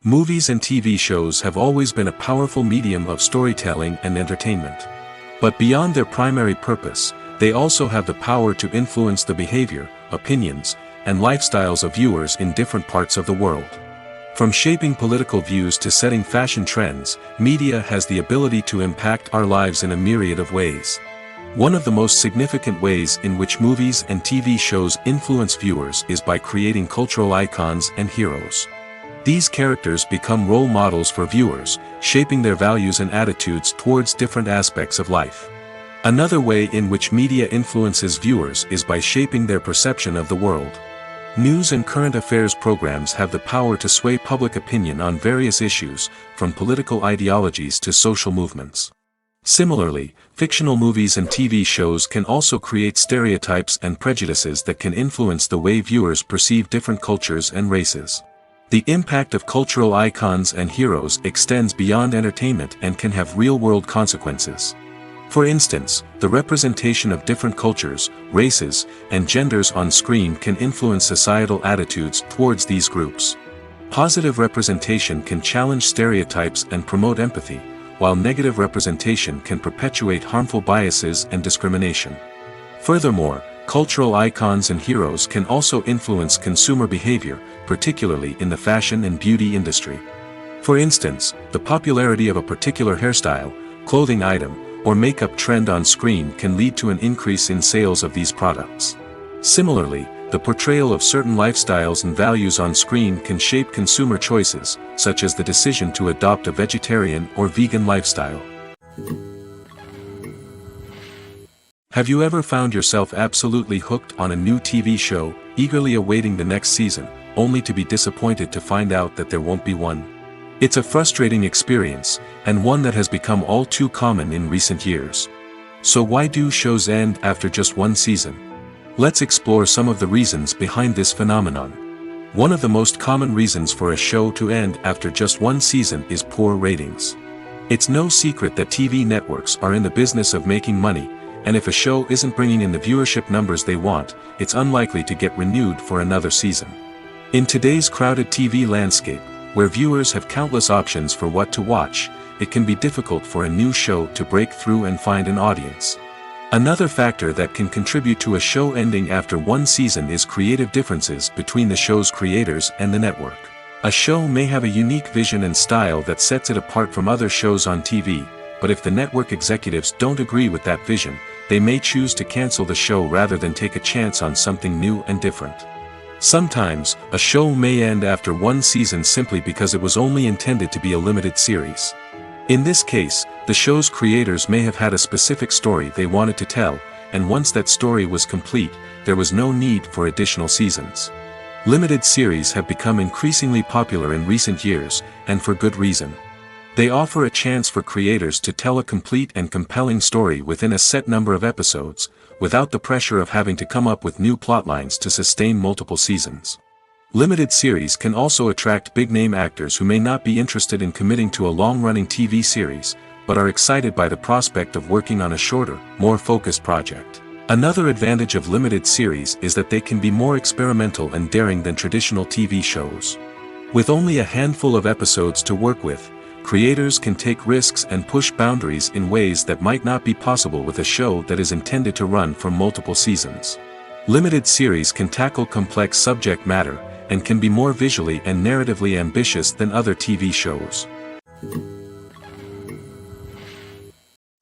Movies and TV shows have always been a powerful medium of storytelling and entertainment. But beyond their primary purpose, they also have the power to influence the behavior, opinions, and lifestyles of viewers in different parts of the world. From shaping political views to setting fashion trends, media has the ability to impact our lives in a myriad of ways. One of the most significant ways in which movies and TV shows influence viewers is by creating cultural icons and heroes. These characters become role models for viewers, shaping their values and attitudes towards different aspects of life. Another way in which media influences viewers is by shaping their perception of the world. News and current affairs programs have the power to sway public opinion on various issues, from political ideologies to social movements. Similarly, fictional movies and TV shows can also create stereotypes and prejudices that can influence the way viewers perceive different cultures and races. The impact of cultural icons and heroes extends beyond entertainment and can have real-world consequences. For instance, the representation of different cultures, races, and genders on screen can influence societal attitudes towards these groups. Positive representation can challenge stereotypes and promote empathy, while negative representation can perpetuate harmful biases and discrimination. Furthermore, cultural icons and heroes can also influence consumer behavior, particularly in the fashion and beauty industry. For instance, the popularity of a particular hairstyle, clothing item, or makeup trend on screen can lead to an increase in sales of these products. Similarly, the portrayal of certain lifestyles and values on screen can shape consumer choices, such as the decision to adopt a vegetarian or vegan lifestyle. Have you ever found yourself absolutely hooked on a new TV show, eagerly awaiting the next season, only to be disappointed to find out that there won't be one? It's a frustrating experience, and one that has become all too common in recent years. So why do shows end after just one season? Let's explore some of the reasons behind this phenomenon. One of the most common reasons for a show to end after just one season is poor ratings. It's no secret that TV networks are in the business of making money, and if a show isn't bringing in the viewership numbers they want, it's unlikely to get renewed for another season. In today's crowded TV landscape, where viewers have countless options for what to watch, it can be difficult for a new show to break through and find an audience. Another factor that can contribute to a show ending after one season is creative differences between the show's creators and the network. A show may have a unique vision and style that sets it apart from other shows on TV, but if the network executives don't agree with that vision, they may choose to cancel the show rather than take a chance on something new and different. Sometimes, a show may end after one season simply because it was only intended to be a limited series. In this case, the show's creators may have had a specific story they wanted to tell, and once that story was complete, there was no need for additional seasons. Limited series have become increasingly popular in recent years, and for good reason. They offer a chance for creators to tell a complete and compelling story within a set number of episodes, without the pressure of having to come up with new plotlines to sustain multiple seasons. Limited series can also attract big-name actors who may not be interested in committing to a long-running TV series, but are excited by the prospect of working on a shorter, more focused project. Another advantage of limited series is that they can be more experimental and daring than traditional TV shows. With only a handful of episodes to work with, creators can take risks and push boundaries in ways that might not be possible with a show that is intended to run for multiple seasons. Limited series can tackle complex subject matter, and can be more visually and narratively ambitious than other TV shows.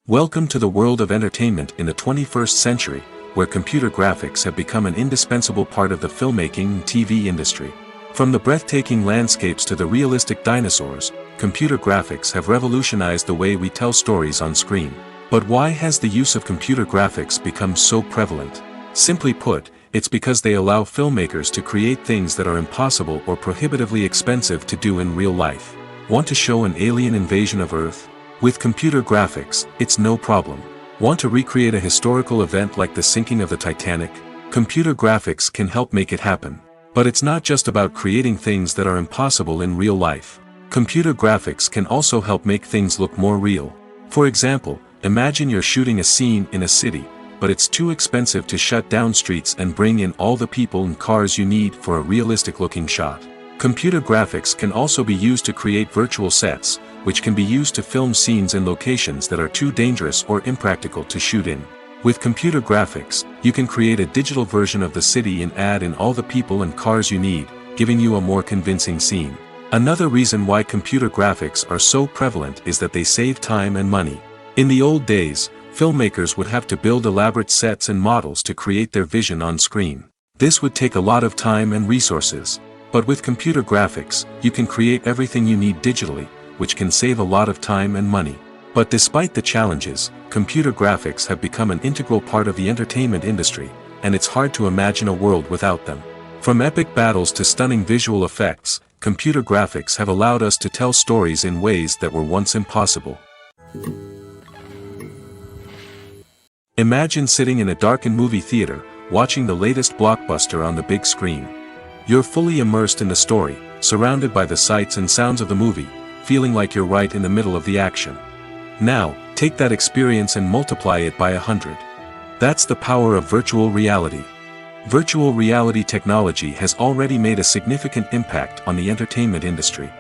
Welcome to the world of entertainment in the 21st century, where computer graphics have become an indispensable part of the filmmaking and TV industry. From the breathtaking landscapes to the realistic dinosaurs, computer graphics have revolutionized the way we tell stories on screen. But why has the use of computer graphics become so prevalent? Simply put, it's because they allow filmmakers to create things that are impossible or prohibitively expensive to do in real life. Want to show an alien invasion of Earth? With computer graphics, it's no problem. Want to recreate a historical event like the sinking of the Titanic? Computer graphics can help make it happen. But it's not just about creating things that are impossible in real life. Computer graphics can also help make things look more real. For example, imagine you're shooting a scene in a city, but it's too expensive to shut down streets and bring in all the people and cars you need for a realistic-looking shot. Computer graphics can also be used to create virtual sets, which can be used to film scenes in locations that are too dangerous or impractical to shoot in. With computer graphics, you can create a digital version of the city and add in all the people and cars you need, giving you a more convincing scene. Another reason why computer graphics are so prevalent is that they save time and money. In the old days, filmmakers would have to build elaborate sets and models to create their vision on screen. This would take a lot of time and resources. But with computer graphics, you can create everything you need digitally, which can save a lot of time and money. But despite the challenges, computer graphics have become an integral part of the entertainment industry, and it's hard to imagine a world without them. From epic battles to stunning visual effects, computer graphics have allowed us to tell stories in ways that were once impossible. Imagine sitting in a darkened movie theater, watching the latest blockbuster on the big screen. You're fully immersed in the story, surrounded by the sights and sounds of the movie, feeling like you're right in the middle of the action. Now, take that experience and multiply it by 100. That's the power of virtual reality. Virtual reality technology has already made a significant impact on the entertainment industry.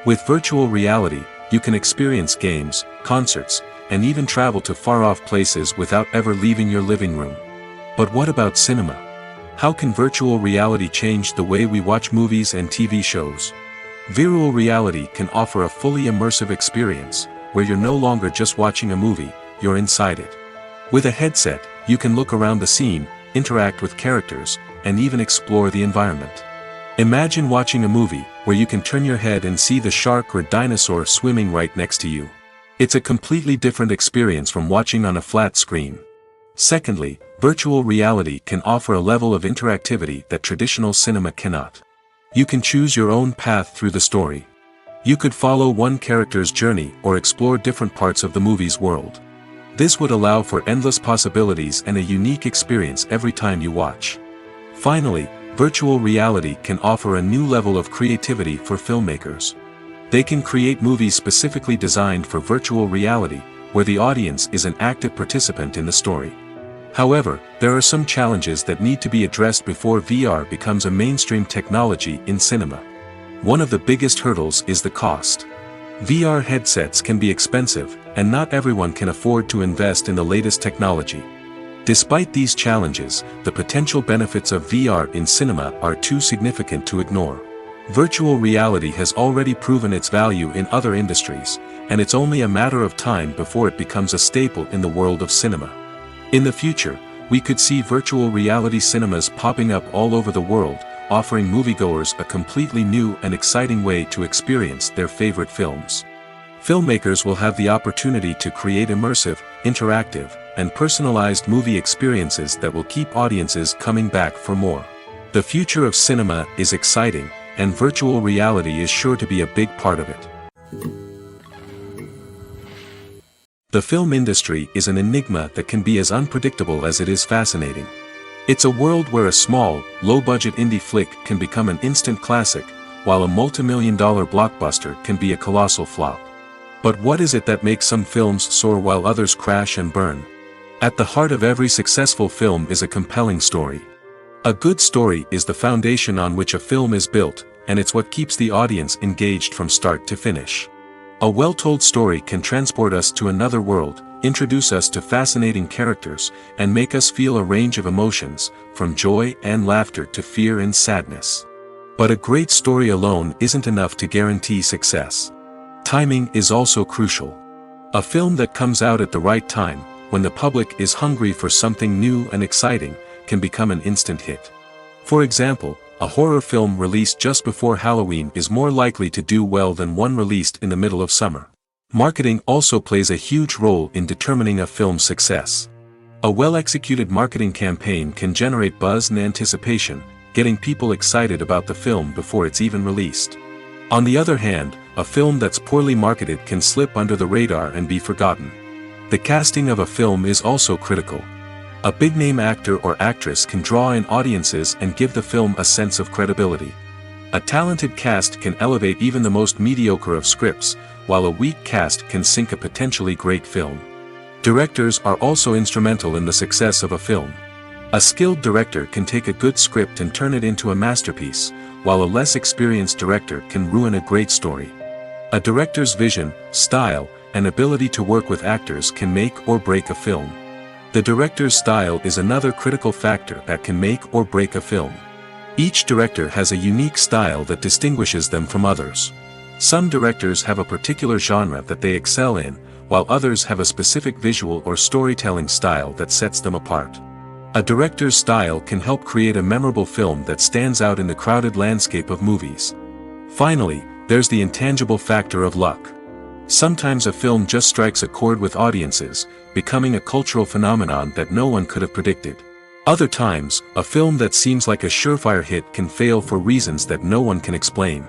With virtual reality, you can experience games, concerts, and even travel to far-off places without ever leaving your living room. But what about cinema? How can virtual reality change the way we watch movies and TV shows? Virtual reality can offer a fully immersive experience, where you're no longer just watching a movie, you're inside it. With a headset, you can look around the scene, interact with characters, and even explore the environment. Imagine watching a movie, where you can turn your head and see the shark or dinosaur swimming right next to you. It's a completely different experience from watching on a flat screen. Secondly, virtual reality can offer a level of interactivity that traditional cinema cannot. You can choose your own path through the story. You could follow one character's journey or explore different parts of the movie's world. This would allow for endless possibilities and a unique experience every time you watch. Finally, virtual reality can offer a new level of creativity for filmmakers. They can create movies specifically designed for virtual reality, where the audience is an active participant in the story. However, there are some challenges that need to be addressed before VR becomes a mainstream technology in cinema. One of the biggest hurdles is the cost. VR headsets can be expensive, and not everyone can afford to invest in the latest technology. Despite these challenges, the potential benefits of VR in cinema are too significant to ignore. Virtual reality has already proven its value in other industries, and it's only a matter of time before it becomes a staple in the world of cinema. In the future, we could see virtual reality cinemas popping up all over the world, offering moviegoers a completely new and exciting way to experience their favorite films. Filmmakers will have the opportunity to create immersive, interactive, and personalized movie experiences that will keep audiences coming back for more. The future of cinema is exciting, and virtual reality is sure to be a big part of it. The film industry is an enigma that can be as unpredictable as it is fascinating. It's a world where a small, low-budget indie flick can become an instant classic, while a multi-million-dollar blockbuster can be a colossal flop. But what is it that makes some films soar while others crash and burn? At the heart of every successful film is a compelling story. A good story is the foundation on which a film is built, and it's what keeps the audience engaged from start to finish. A well-told story can transport us to another world, introduce us to fascinating characters, and make us feel a range of emotions, from joy and laughter to fear and sadness. But a great story alone isn't enough to guarantee success. Timing is also crucial. A film that comes out at the right time, when the public is hungry for something new and exciting, can become an instant hit. For example, A horror film released just before Halloween is more likely to do well than one released in the middle of summer. Marketing also plays a huge role in determining a film's success. A well-executed marketing campaign can generate buzz and anticipation, getting people excited about the film before it's even released. On the other hand, a film that's poorly marketed can slip under the radar and be forgotten. The casting of a film is also critical. A big-name actor or actress can draw in audiences and give the film a sense of credibility. A talented cast can elevate even the most mediocre of scripts, while a weak cast can sink a potentially great film. Directors are also instrumental in the success of a film. A skilled director can take a good script and turn it into a masterpiece, while a less experienced director can ruin a great story. A director's vision, style, and ability to work with actors can make or break a film. The director's style is another critical factor that can make or break a film. Each director has a unique style that distinguishes them from others. Some directors have a particular genre that they excel in, while others have a specific visual or storytelling style that sets them apart. A director's style can help create a memorable film that stands out in the crowded landscape of movies. Finally, there's the intangible factor of luck. Sometimes a film just strikes a chord with audiences, becoming a cultural phenomenon that no one could have predicted. Other times, a film that seems like a surefire hit can fail for reasons that no one can explain.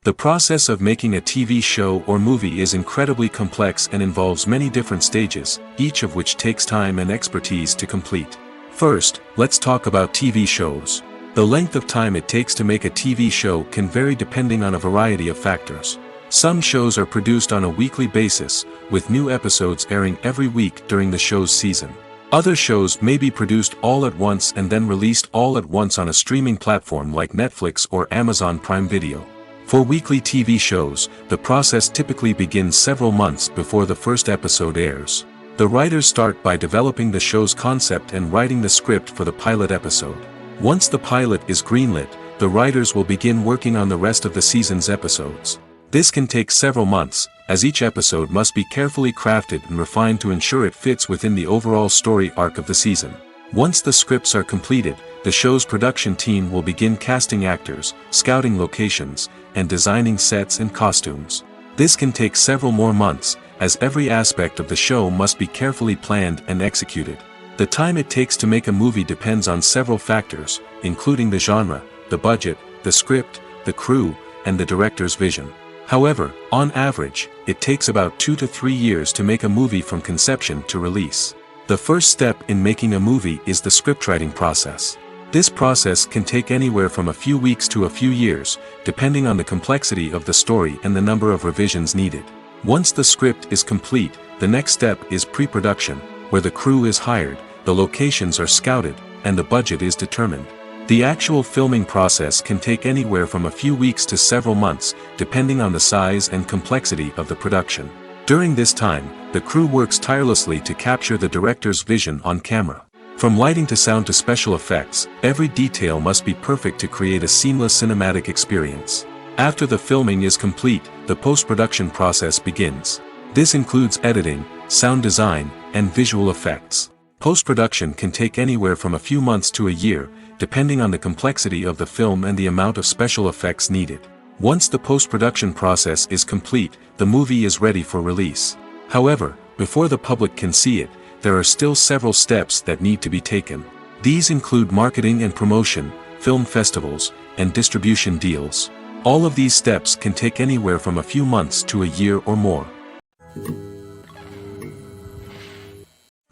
The process of making a TV show or movie is incredibly complex and involves many different stages, each of which takes time and expertise to complete. First, let's talk about TV shows. The length of time it takes to make a TV show can vary depending on a variety of factors. Some shows are produced on a weekly basis, with new episodes airing every week during the show's season. Other shows may be produced all at once and then released all at once on a streaming platform like Netflix or Amazon Prime Video. For weekly TV shows, the process typically begins several months before the first episode airs. The writers start by developing the show's concept and writing the script for the pilot episode. Once the pilot is greenlit, the writers will begin working on the rest of the season's episodes. This can take several months, as each episode must be carefully crafted and refined to ensure it fits within the overall story arc of the season. Once the scripts are completed, the show's production team will begin casting actors, scouting locations, and designing sets and costumes. This can take several more months, as every aspect of the show must be carefully planned and executed. The time it takes to make a movie depends on several factors, including the genre, the budget, the script, the crew, and the director's vision. However, on average, it takes about 2 to 3 years to make a movie from conception to release. The first step in making a movie is the scriptwriting process. This process can take anywhere from a few weeks to a few years, depending on the complexity of the story and the number of revisions needed. Once the script is complete, the next step is pre-production, where the crew is hired, the locations are scouted, and the budget is determined. The actual filming process can take anywhere from a few weeks to several months, depending on the size and complexity of the production. During this time, the crew works tirelessly to capture the director's vision on camera. From lighting to sound to special effects, every detail must be perfect to create a seamless cinematic experience. After the filming is complete, the post-production process begins. This includes editing, sound design, and visual effects. Post-production can take anywhere from a few months to a year, depending on the complexity of the film and the amount of special effects needed. Once the post-production process is complete, the movie is ready for release. However, before the public can see it, there are still several steps that need to be taken. These include marketing and promotion, film festivals, and distribution deals. All of these steps can take anywhere from a few months to a year or more.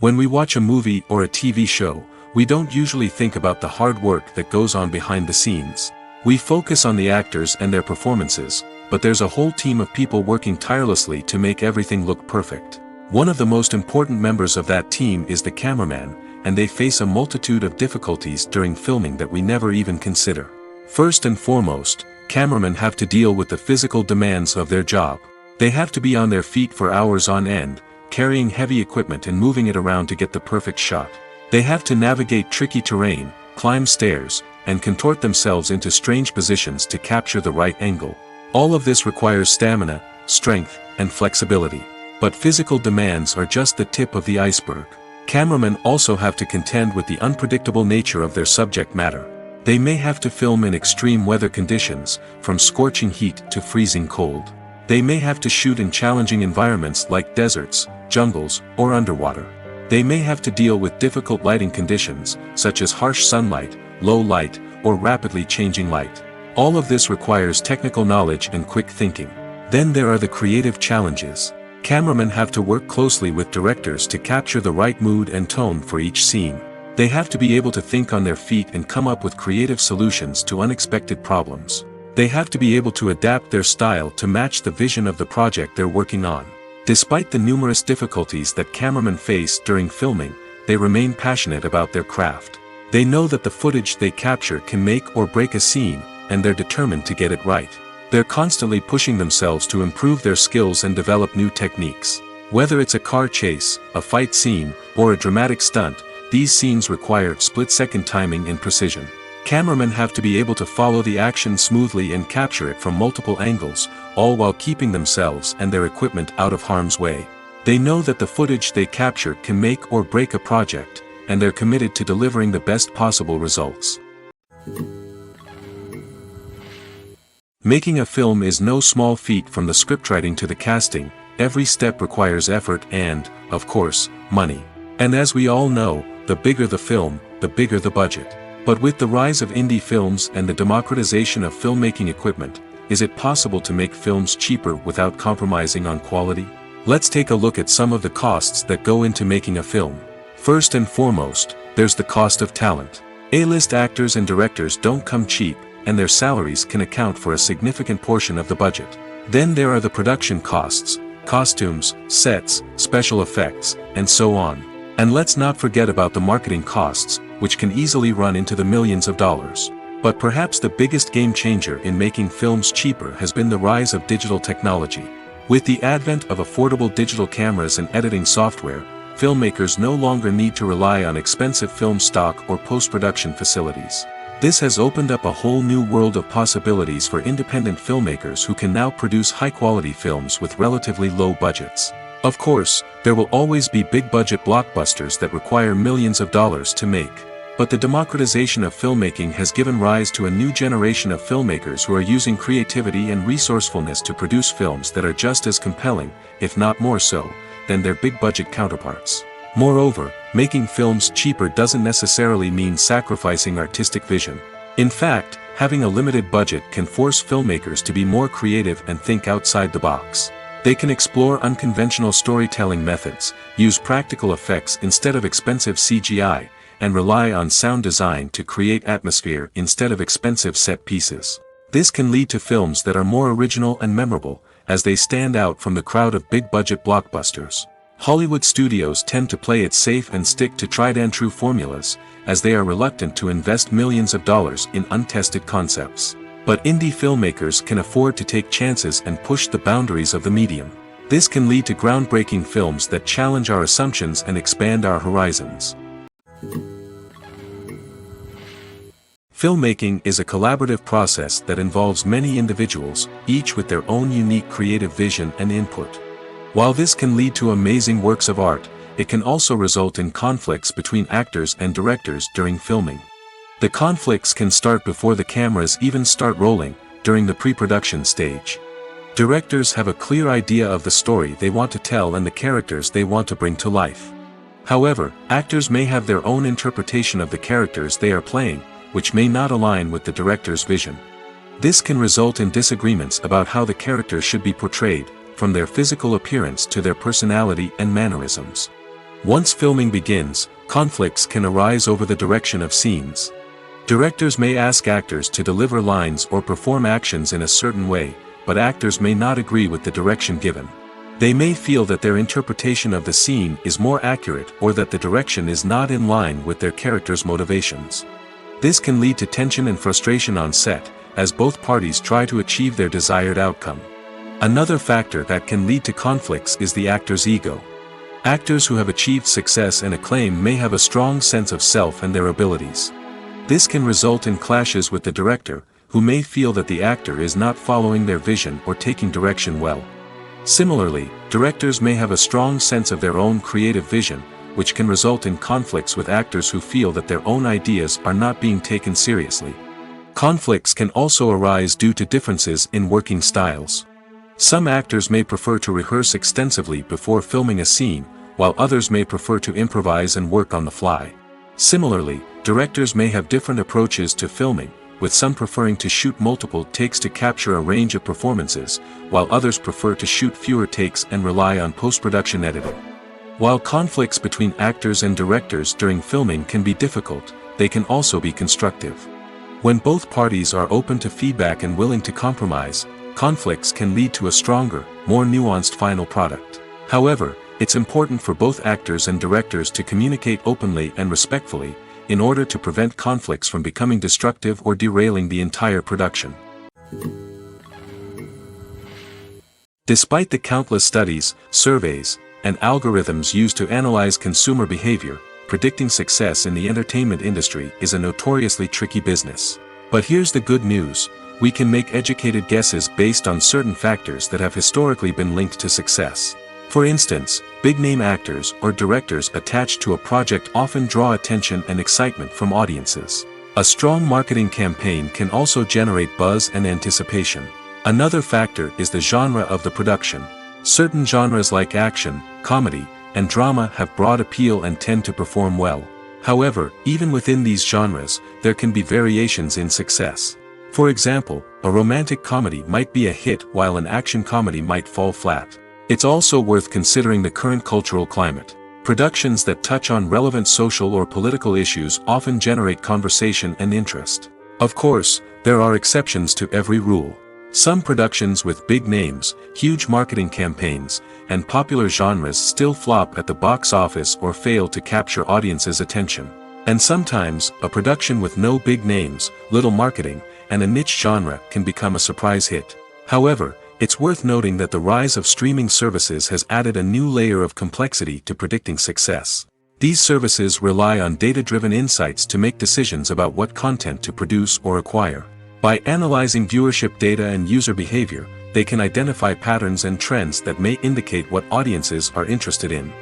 When we watch a movie or a TV show, we don't usually think about the hard work that goes on behind the scenes. We focus on the actors and their performances, but there's a whole team of people working tirelessly to make everything look perfect. One of the most important members of that team is the cameraman, and they face a multitude of difficulties during filming that we never even consider. First and foremost, cameramen have to deal with the physical demands of their job. They have to be on their feet for hours on end, carrying heavy equipment and moving it around to get the perfect shot. They have to navigate tricky terrain, climb stairs, and contort themselves into strange positions to capture the right angle. All of this requires stamina, strength, and flexibility. But physical demands are just the tip of the iceberg. Cameramen also have to contend with the unpredictable nature of their subject matter. They may have to film in extreme weather conditions, from scorching heat to freezing cold. They may have to shoot in challenging environments like deserts, jungles, or underwater. They may have to deal with difficult lighting conditions, such as harsh sunlight, low light, or rapidly changing light. All of this requires technical knowledge and quick thinking. Then there are the creative challenges. Cameramen have to work closely with directors to capture the right mood and tone for each scene. They have to be able to think on their feet and come up with creative solutions to unexpected problems. They have to be able to adapt their style to match the vision of the project they're working on. Despite the numerous difficulties that cameramen face during filming, they remain passionate about their craft. They know that the footage they capture can make or break a scene, and they're determined to get it right. They're constantly pushing themselves to improve their skills and develop new techniques. Whether it's a car chase, a fight scene, or a dramatic stunt, these scenes require split-second timing and precision. Cameramen have to be able to follow the action smoothly and capture it from multiple angles, all while keeping themselves and their equipment out of harm's way. They know that the footage they capture can make or break a project, and they're committed to delivering the best possible results. Making a film is no small feat. From the scriptwriting to the casting, every step requires effort and, of course, money. And as we all know, the bigger the film, the bigger the budget. But with the rise of indie films and the democratization of filmmaking equipment, is it possible to make films cheaper without compromising on quality? Let's take a look at some of the costs that go into making a film. First and foremost, there's the cost of talent. A-list actors and directors don't come cheap, and their salaries can account for a significant portion of the budget. Then there are the production costs, costumes, sets, special effects, and so on. And let's not forget about the marketing costs, which can easily run into the millions of dollars. But perhaps the biggest game changer in making films cheaper has been the rise of digital technology. With the advent of affordable digital cameras and editing software, filmmakers no longer need to rely on expensive film stock or post-production facilities. This has opened up a whole new world of possibilities for independent filmmakers who can now produce high-quality films with relatively low budgets. Of course, there will always be big-budget blockbusters that require millions of dollars to make. But the democratization of filmmaking has given rise to a new generation of filmmakers who are using creativity and resourcefulness to produce films that are just as compelling, if not more so, than their big-budget counterparts. Moreover, making films cheaper doesn't necessarily mean sacrificing artistic vision. In fact, having a limited budget can force filmmakers to be more creative and think outside the box. They can explore unconventional storytelling methods, use practical effects instead of expensive CGI, and rely on sound design to create atmosphere instead of expensive set pieces. This can lead to films that are more original and memorable, as they stand out from the crowd of big-budget blockbusters. Hollywood studios tend to play it safe and stick to tried-and-true formulas, as they are reluctant to invest millions of dollars in untested concepts. But indie filmmakers can afford to take chances and push the boundaries of the medium. This can lead to groundbreaking films that challenge our assumptions and expand our horizons. Filmmaking is a collaborative process that involves many individuals, each with their own unique creative vision and input. While this can lead to amazing works of art, it can also result in conflicts between actors and directors during filming. The conflicts can start before the cameras even start rolling, during the pre-production stage. Directors have a clear idea of the story they want to tell and the characters they want to bring to life. However, actors may have their own interpretation of the characters they are playing, which may not align with the director's vision. This can result in disagreements about how the characters should be portrayed, from their physical appearance to their personality and mannerisms. Once filming begins, conflicts can arise over the direction of scenes. Directors may ask actors to deliver lines or perform actions in a certain way, but actors may not agree with the direction given. They may feel that their interpretation of the scene is more accurate or that the direction is not in line with their character's motivations. This can lead to tension and frustration on set, as both parties try to achieve their desired outcome. Another factor that can lead to conflicts is the actor's ego. Actors who have achieved success and acclaim may have a strong sense of self and their abilities. This can result in clashes with the director, who may feel that the actor is not following their vision or taking direction well. Similarly, directors may have a strong sense of their own creative vision, which can result in conflicts with actors who feel that their own ideas are not being taken seriously. Conflicts can also arise due to differences in working styles. Some actors may prefer to rehearse extensively before filming a scene, while others may prefer to improvise and work on the fly. Similarly, directors may have different approaches to filming, with some preferring to shoot multiple takes to capture a range of performances, while others prefer to shoot fewer takes and rely on post-production editing. While conflicts between actors and directors during filming can be difficult, they can also be constructive. When both parties are open to feedback and willing to compromise, conflicts can lead to a stronger, more nuanced final product. However, it's important for both actors and directors to communicate openly and respectfully, in order to prevent conflicts from becoming destructive or derailing the entire production. Despite the countless studies, surveys, and algorithms used to analyze consumer behavior, predicting success in the entertainment industry is a notoriously tricky business. But here's the good news: we can make educated guesses based on certain factors that have historically been linked to success. For instance, big-name actors or directors attached to a project often draw attention and excitement from audiences. A strong marketing campaign can also generate buzz and anticipation. Another factor is the genre of the production. Certain genres like action, comedy, and drama have broad appeal and tend to perform well. However, even within these genres, there can be variations in success. For example, a romantic comedy might be a hit while an action comedy might fall flat. It's also worth considering the current cultural climate. Productions that touch on relevant social or political issues often generate conversation and interest. Of course, there are exceptions to every rule. Some productions with big names, huge marketing campaigns, and popular genres still flop at the box office or fail to capture audiences' attention. And sometimes, a production with no big names, little marketing, and a niche genre can become a surprise hit. However, it's worth noting that the rise of streaming services has added a new layer of complexity to predicting success. These services rely on data-driven insights to make decisions about what content to produce or acquire. By analyzing viewership data and user behavior, they can identify patterns and trends that may indicate what audiences are interested in.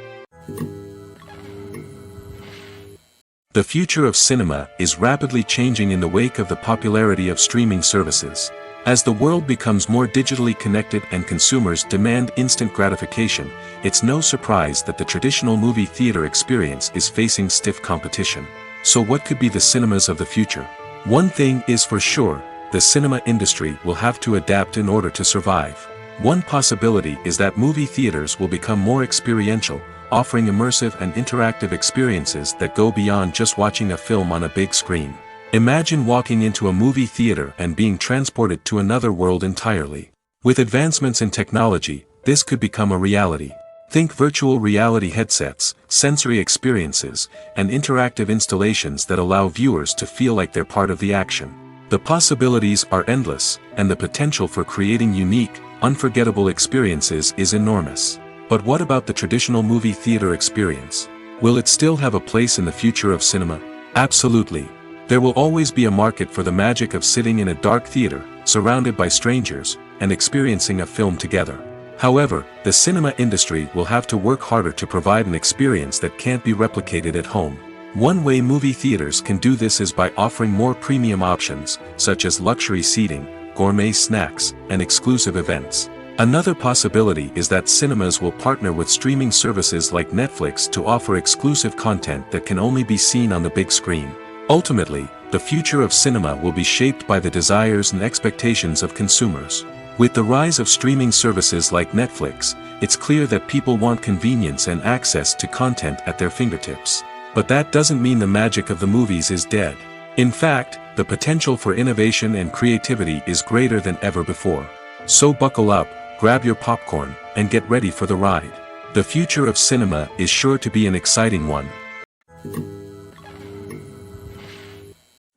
The future of cinema is rapidly changing in the wake of the popularity of streaming services. As the world becomes more digitally connected and consumers demand instant gratification, it's no surprise that the traditional movie theater experience is facing stiff competition. So what could be the cinemas of the future? One thing is for sure: the cinema industry will have to adapt in order to survive. One possibility is that movie theaters will become more experiential, offering immersive and interactive experiences that go beyond just watching a film on a big screen. Imagine walking into a movie theater and being transported to another world entirely. With advancements in technology, this could become a reality. Think virtual reality headsets, sensory experiences, and interactive installations that allow viewers to feel like they're part of the action. The possibilities are endless, and the potential for creating unique, unforgettable experiences is enormous. But what about the traditional movie theater experience? Will it still have a place in the future of cinema? Absolutely. There will always be a market for the magic of sitting in a dark theater, surrounded by strangers, and experiencing a film together. However, the cinema industry will have to work harder to provide an experience that can't be replicated at home. One way movie theaters can do this is by offering more premium options, such as luxury seating, gourmet snacks, and exclusive events. Another possibility is that cinemas will partner with streaming services like Netflix to offer exclusive content that can only be seen on the big screen. Ultimately, the future of cinema will be shaped by the desires and expectations of consumers. With the rise of streaming services like Netflix, it's clear that people want convenience and access to content at their fingertips. But that doesn't mean the magic of the movies is dead. In fact, the potential for innovation and creativity is greater than ever before. So buckle up, grab your popcorn, and get ready for the ride. The future of cinema is sure to be an exciting one.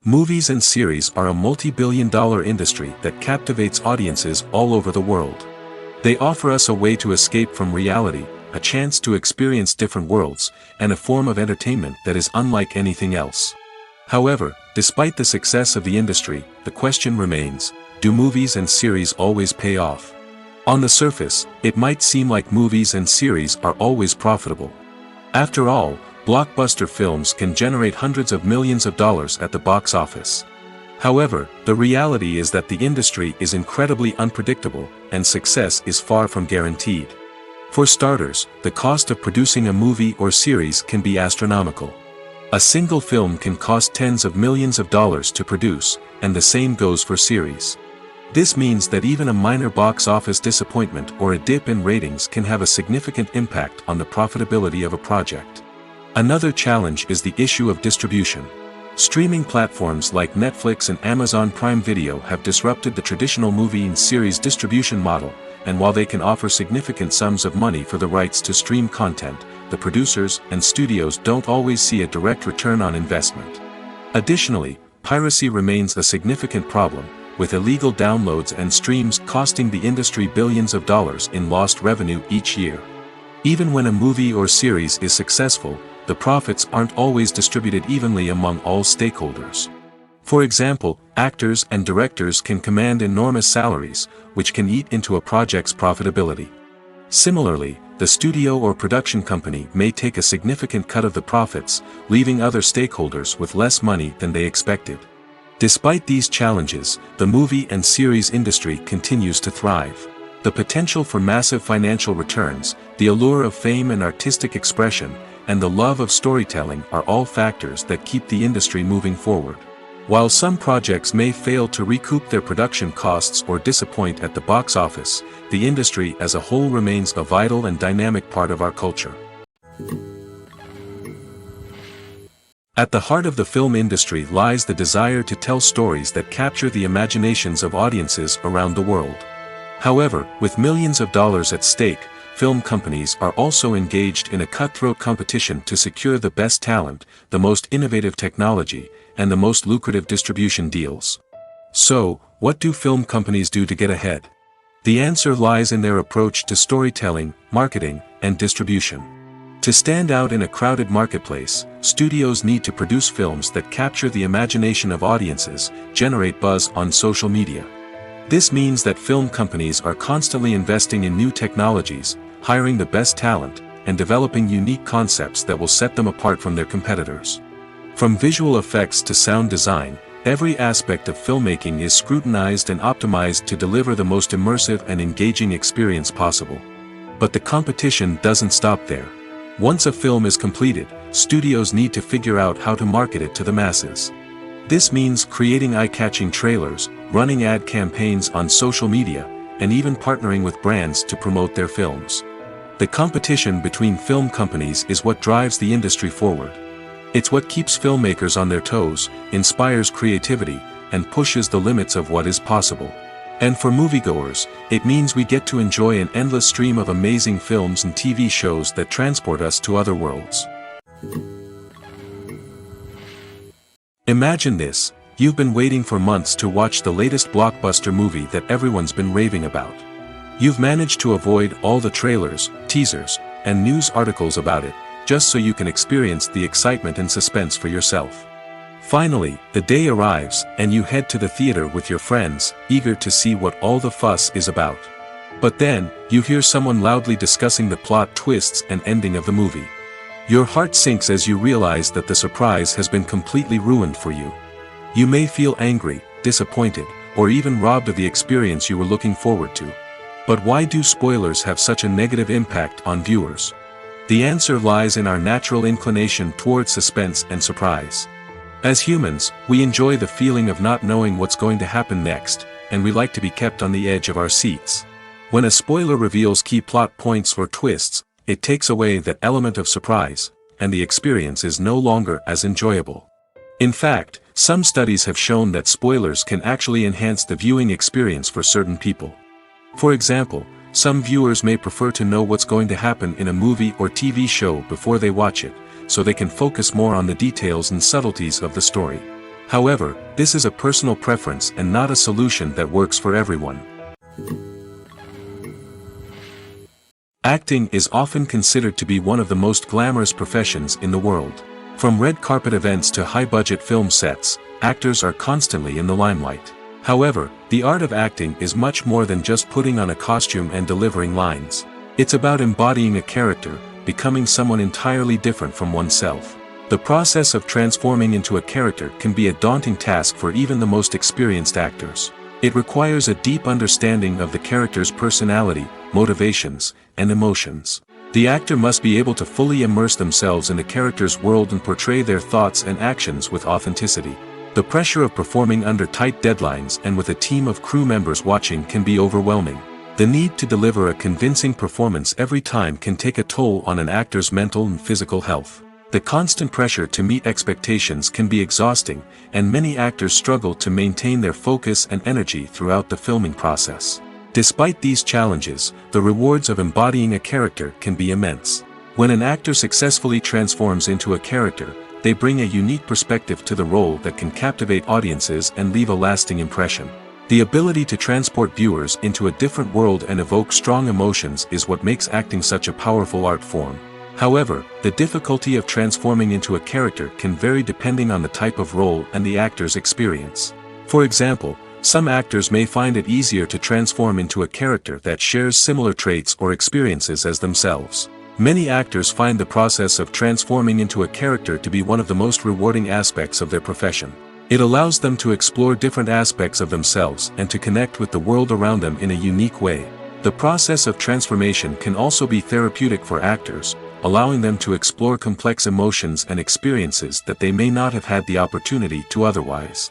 Movies and series are a multi-billion-dollar industry that captivates audiences all over the world. They offer us a way to escape from reality, a chance to experience different worlds, and a form of entertainment that is unlike anything else. However, despite the success of the industry, the question remains: do movies and series always pay off? On the surface, it might seem like movies and series are always profitable. After all, blockbuster films can generate hundreds of millions of dollars at the box office. However, the reality is that the industry is incredibly unpredictable, and success is far from guaranteed. For starters, the cost of producing a movie or series can be astronomical. A single film can cost tens of millions of dollars to produce, and the same goes for series. This means that even a minor box office disappointment or a dip in ratings can have a significant impact on the profitability of a project. Another challenge is the issue of distribution. Streaming platforms like Netflix and Amazon Prime Video have disrupted the traditional movie and series distribution model, and while they can offer significant sums of money for the rights to stream content, the producers and studios don't always see a direct return on investment. Additionally, piracy remains a significant problem, with illegal downloads and streams costing the industry billions of dollars in lost revenue each year. Even when a movie or series is successful, the profits aren't always distributed evenly among all stakeholders. For example, actors and directors can command enormous salaries, which can eat into a project's profitability. Similarly, the studio or production company may take a significant cut of the profits, leaving other stakeholders with less money than they expected. Despite these challenges, the movie and series industry continues to thrive. The potential for massive financial returns, the allure of fame and artistic expression, and the love of storytelling are all factors that keep the industry moving forward. While some projects may fail to recoup their production costs or disappoint at the box office, the industry as a whole remains a vital and dynamic part of our culture. At the heart of the film industry lies the desire to tell stories that capture the imaginations of audiences around the world. However, with millions of dollars at stake, film companies are also engaged in a cutthroat competition to secure the best talent, the most innovative technology, and the most lucrative distribution deals. So, what do film companies do to get ahead? The answer lies in their approach to storytelling, marketing, and distribution. To stand out in a crowded marketplace, studios need to produce films that capture the imagination of audiences, generate buzz on social media. This means that film companies are constantly investing in new technologies, hiring the best talent, and developing unique concepts that will set them apart from their competitors. From visual effects to sound design, every aspect of filmmaking is scrutinized and optimized to deliver the most immersive and engaging experience possible. But the competition doesn't stop there. Once a film is completed, studios need to figure out how to market it to the masses. This means creating eye-catching trailers, running ad campaigns on social media, and even partnering with brands to promote their films. The competition between film companies is what drives the industry forward. It's what keeps filmmakers on their toes, inspires creativity, and pushes the limits of what is possible. And for moviegoers, it means we get to enjoy an endless stream of amazing films and TV shows that transport us to other worlds. Imagine this: you've been waiting for months to watch the latest blockbuster movie that everyone's been raving about. You've managed to avoid all the trailers, teasers, and news articles about it, just so you can experience the excitement and suspense for yourself. Finally, the day arrives, and you head to the theater with your friends, eager to see what all the fuss is about. But then, you hear someone loudly discussing the plot twists and ending of the movie. Your heart sinks as you realize that the surprise has been completely ruined for you. You may feel angry, disappointed, or even robbed of the experience you were looking forward to. But why do spoilers have such a negative impact on viewers? The answer lies in our natural inclination towards suspense and surprise. As humans, we enjoy the feeling of not knowing what's going to happen next, and we like to be kept on the edge of our seats. When a spoiler reveals key plot points or twists, it takes away that element of surprise, and the experience is no longer as enjoyable. In fact, some studies have shown that spoilers can actually enhance the viewing experience for certain people. For example, some viewers may prefer to know what's going to happen in a movie or TV show before they watch it, so they can focus more on the details and subtleties of the story. However, this is a personal preference and not a solution that works for everyone. Acting is often considered to be one of the most glamorous professions in the world. From red carpet events to high-budget film sets, actors are constantly in the limelight. However, the art of acting is much more than just putting on a costume and delivering lines. It's about embodying a character, becoming someone entirely different from oneself. The process of transforming into a character can be a daunting task for even the most experienced actors. It requires a deep understanding of the character's personality, motivations, and emotions. The actor must be able to fully immerse themselves in the character's world and portray their thoughts and actions with authenticity. The pressure of performing under tight deadlines and with a team of crew members watching can be overwhelming. The need to deliver a convincing performance every time can take a toll on an actor's mental and physical health. The constant pressure to meet expectations can be exhausting, and many actors struggle to maintain their focus and energy throughout the filming process. Despite these challenges, the rewards of embodying a character can be immense. When an actor successfully transforms into a character, they bring a unique perspective to the role that can captivate audiences and leave a lasting impression. The ability to transport viewers into a different world and evoke strong emotions is what makes acting such a powerful art form. However, the difficulty of transforming into a character can vary depending on the type of role and the actor's experience. For example, some actors may find it easier to transform into a character that shares similar traits or experiences as themselves. Many actors find the process of transforming into a character to be one of the most rewarding aspects of their profession. It allows them to explore different aspects of themselves and to connect with the world around them in a unique way. The process of transformation can also be therapeutic for actors, allowing them to explore complex emotions and experiences that they may not have had the opportunity to otherwise.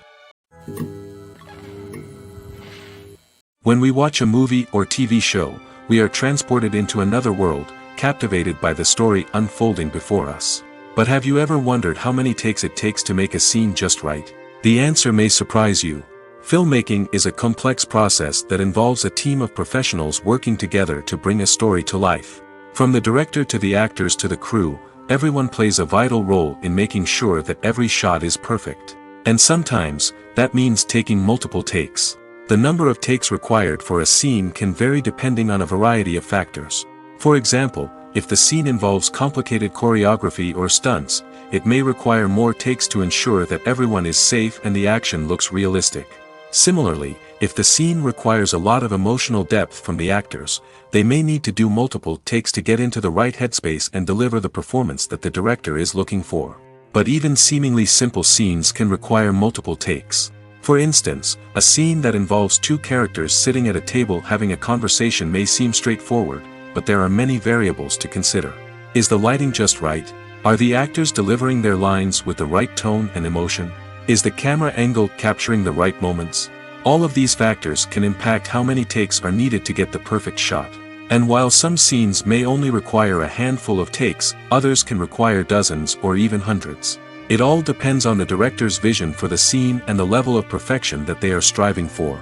When we watch a movie or TV show, we are transported into another world, captivated by the story unfolding before us. But have you ever wondered how many takes it takes to make a scene just right? The answer may surprise you. Filmmaking is a complex process that involves a team of professionals working together to bring a story to life. From the director to the actors to the crew, everyone plays a vital role in making sure that every shot is perfect. And sometimes, that means taking multiple takes. The number of takes required for a scene can vary depending on a variety of factors. For example, if the scene involves complicated choreography or stunts, it may require more takes to ensure that everyone is safe and the action looks realistic. Similarly, if the scene requires a lot of emotional depth from the actors, they may need to do multiple takes to get into the right headspace and deliver the performance that the director is looking for. But even seemingly simple scenes can require multiple takes. For instance, a scene that involves two characters sitting at a table having a conversation may seem straightforward, but there are many variables to consider. Is the lighting just right? Are the actors delivering their lines with the right tone and emotion? Is the camera angle capturing the right moments? All of these factors can impact how many takes are needed to get the perfect shot. And while some scenes may only require a handful of takes, others can require dozens or even hundreds. It all depends on the director's vision for the scene and the level of perfection that they are striving for.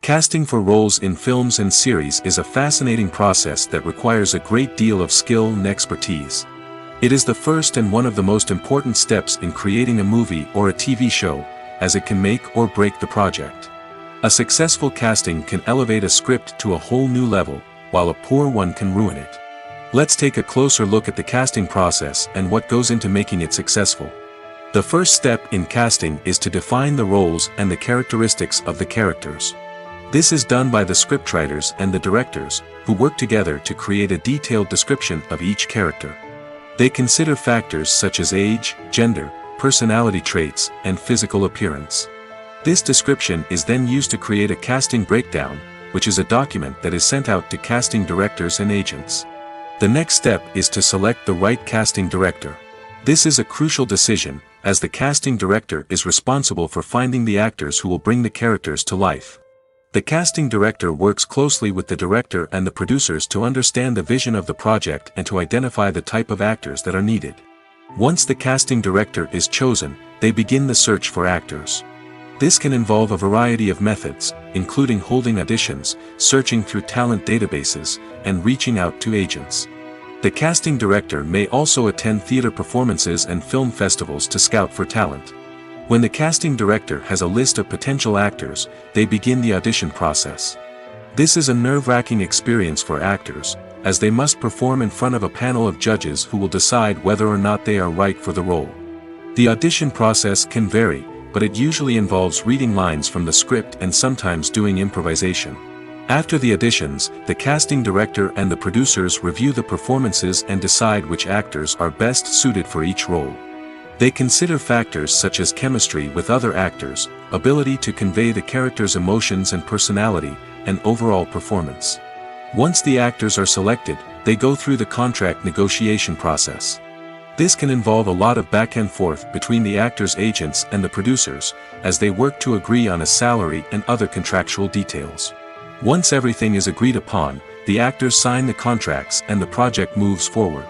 Casting for roles in films and series is a fascinating process that requires a great deal of skill and expertise. It is the first and one of the most important steps in creating a movie or a TV show, as it can make or break the project. A successful casting can elevate a script to a whole new level, while a poor one can ruin it. Let's take a closer look at the casting process and what goes into making it successful. The first step in casting is to define the roles and the characteristics of the characters. This is done by the scriptwriters and the directors, who work together to create a detailed description of each character. They consider factors such as age, gender, personality traits, and physical appearance. This description is then used to create a casting breakdown, which is a document that is sent out to casting directors and agents. The next step is to select the right casting director. This is a crucial decision, as the casting director is responsible for finding the actors who will bring the characters to life. The casting director works closely with the director and the producers to understand the vision of the project and to identify the type of actors that are needed. Once the casting director is chosen, they begin the search for actors. This can involve a variety of methods, including holding auditions, searching through talent databases, and reaching out to agents. The casting director may also attend theater performances and film festivals to scout for talent. When the casting director has a list of potential actors, they begin the audition process. This is a nerve-wracking experience for actors, as they must perform in front of a panel of judges who will decide whether or not they are right for the role. The audition process can vary, but it usually involves reading lines from the script and sometimes doing improvisation. After the auditions, the casting director and the producers review the performances and decide which actors are best suited for each role. They consider factors such as chemistry with other actors, ability to convey the character's emotions and personality, and overall performance. Once the actors are selected, they go through the contract negotiation process. This can involve a lot of back and forth between the actors' agents and the producers, as they work to agree on a salary and other contractual details. Once everything is agreed upon, the actors sign the contracts and the project moves forward.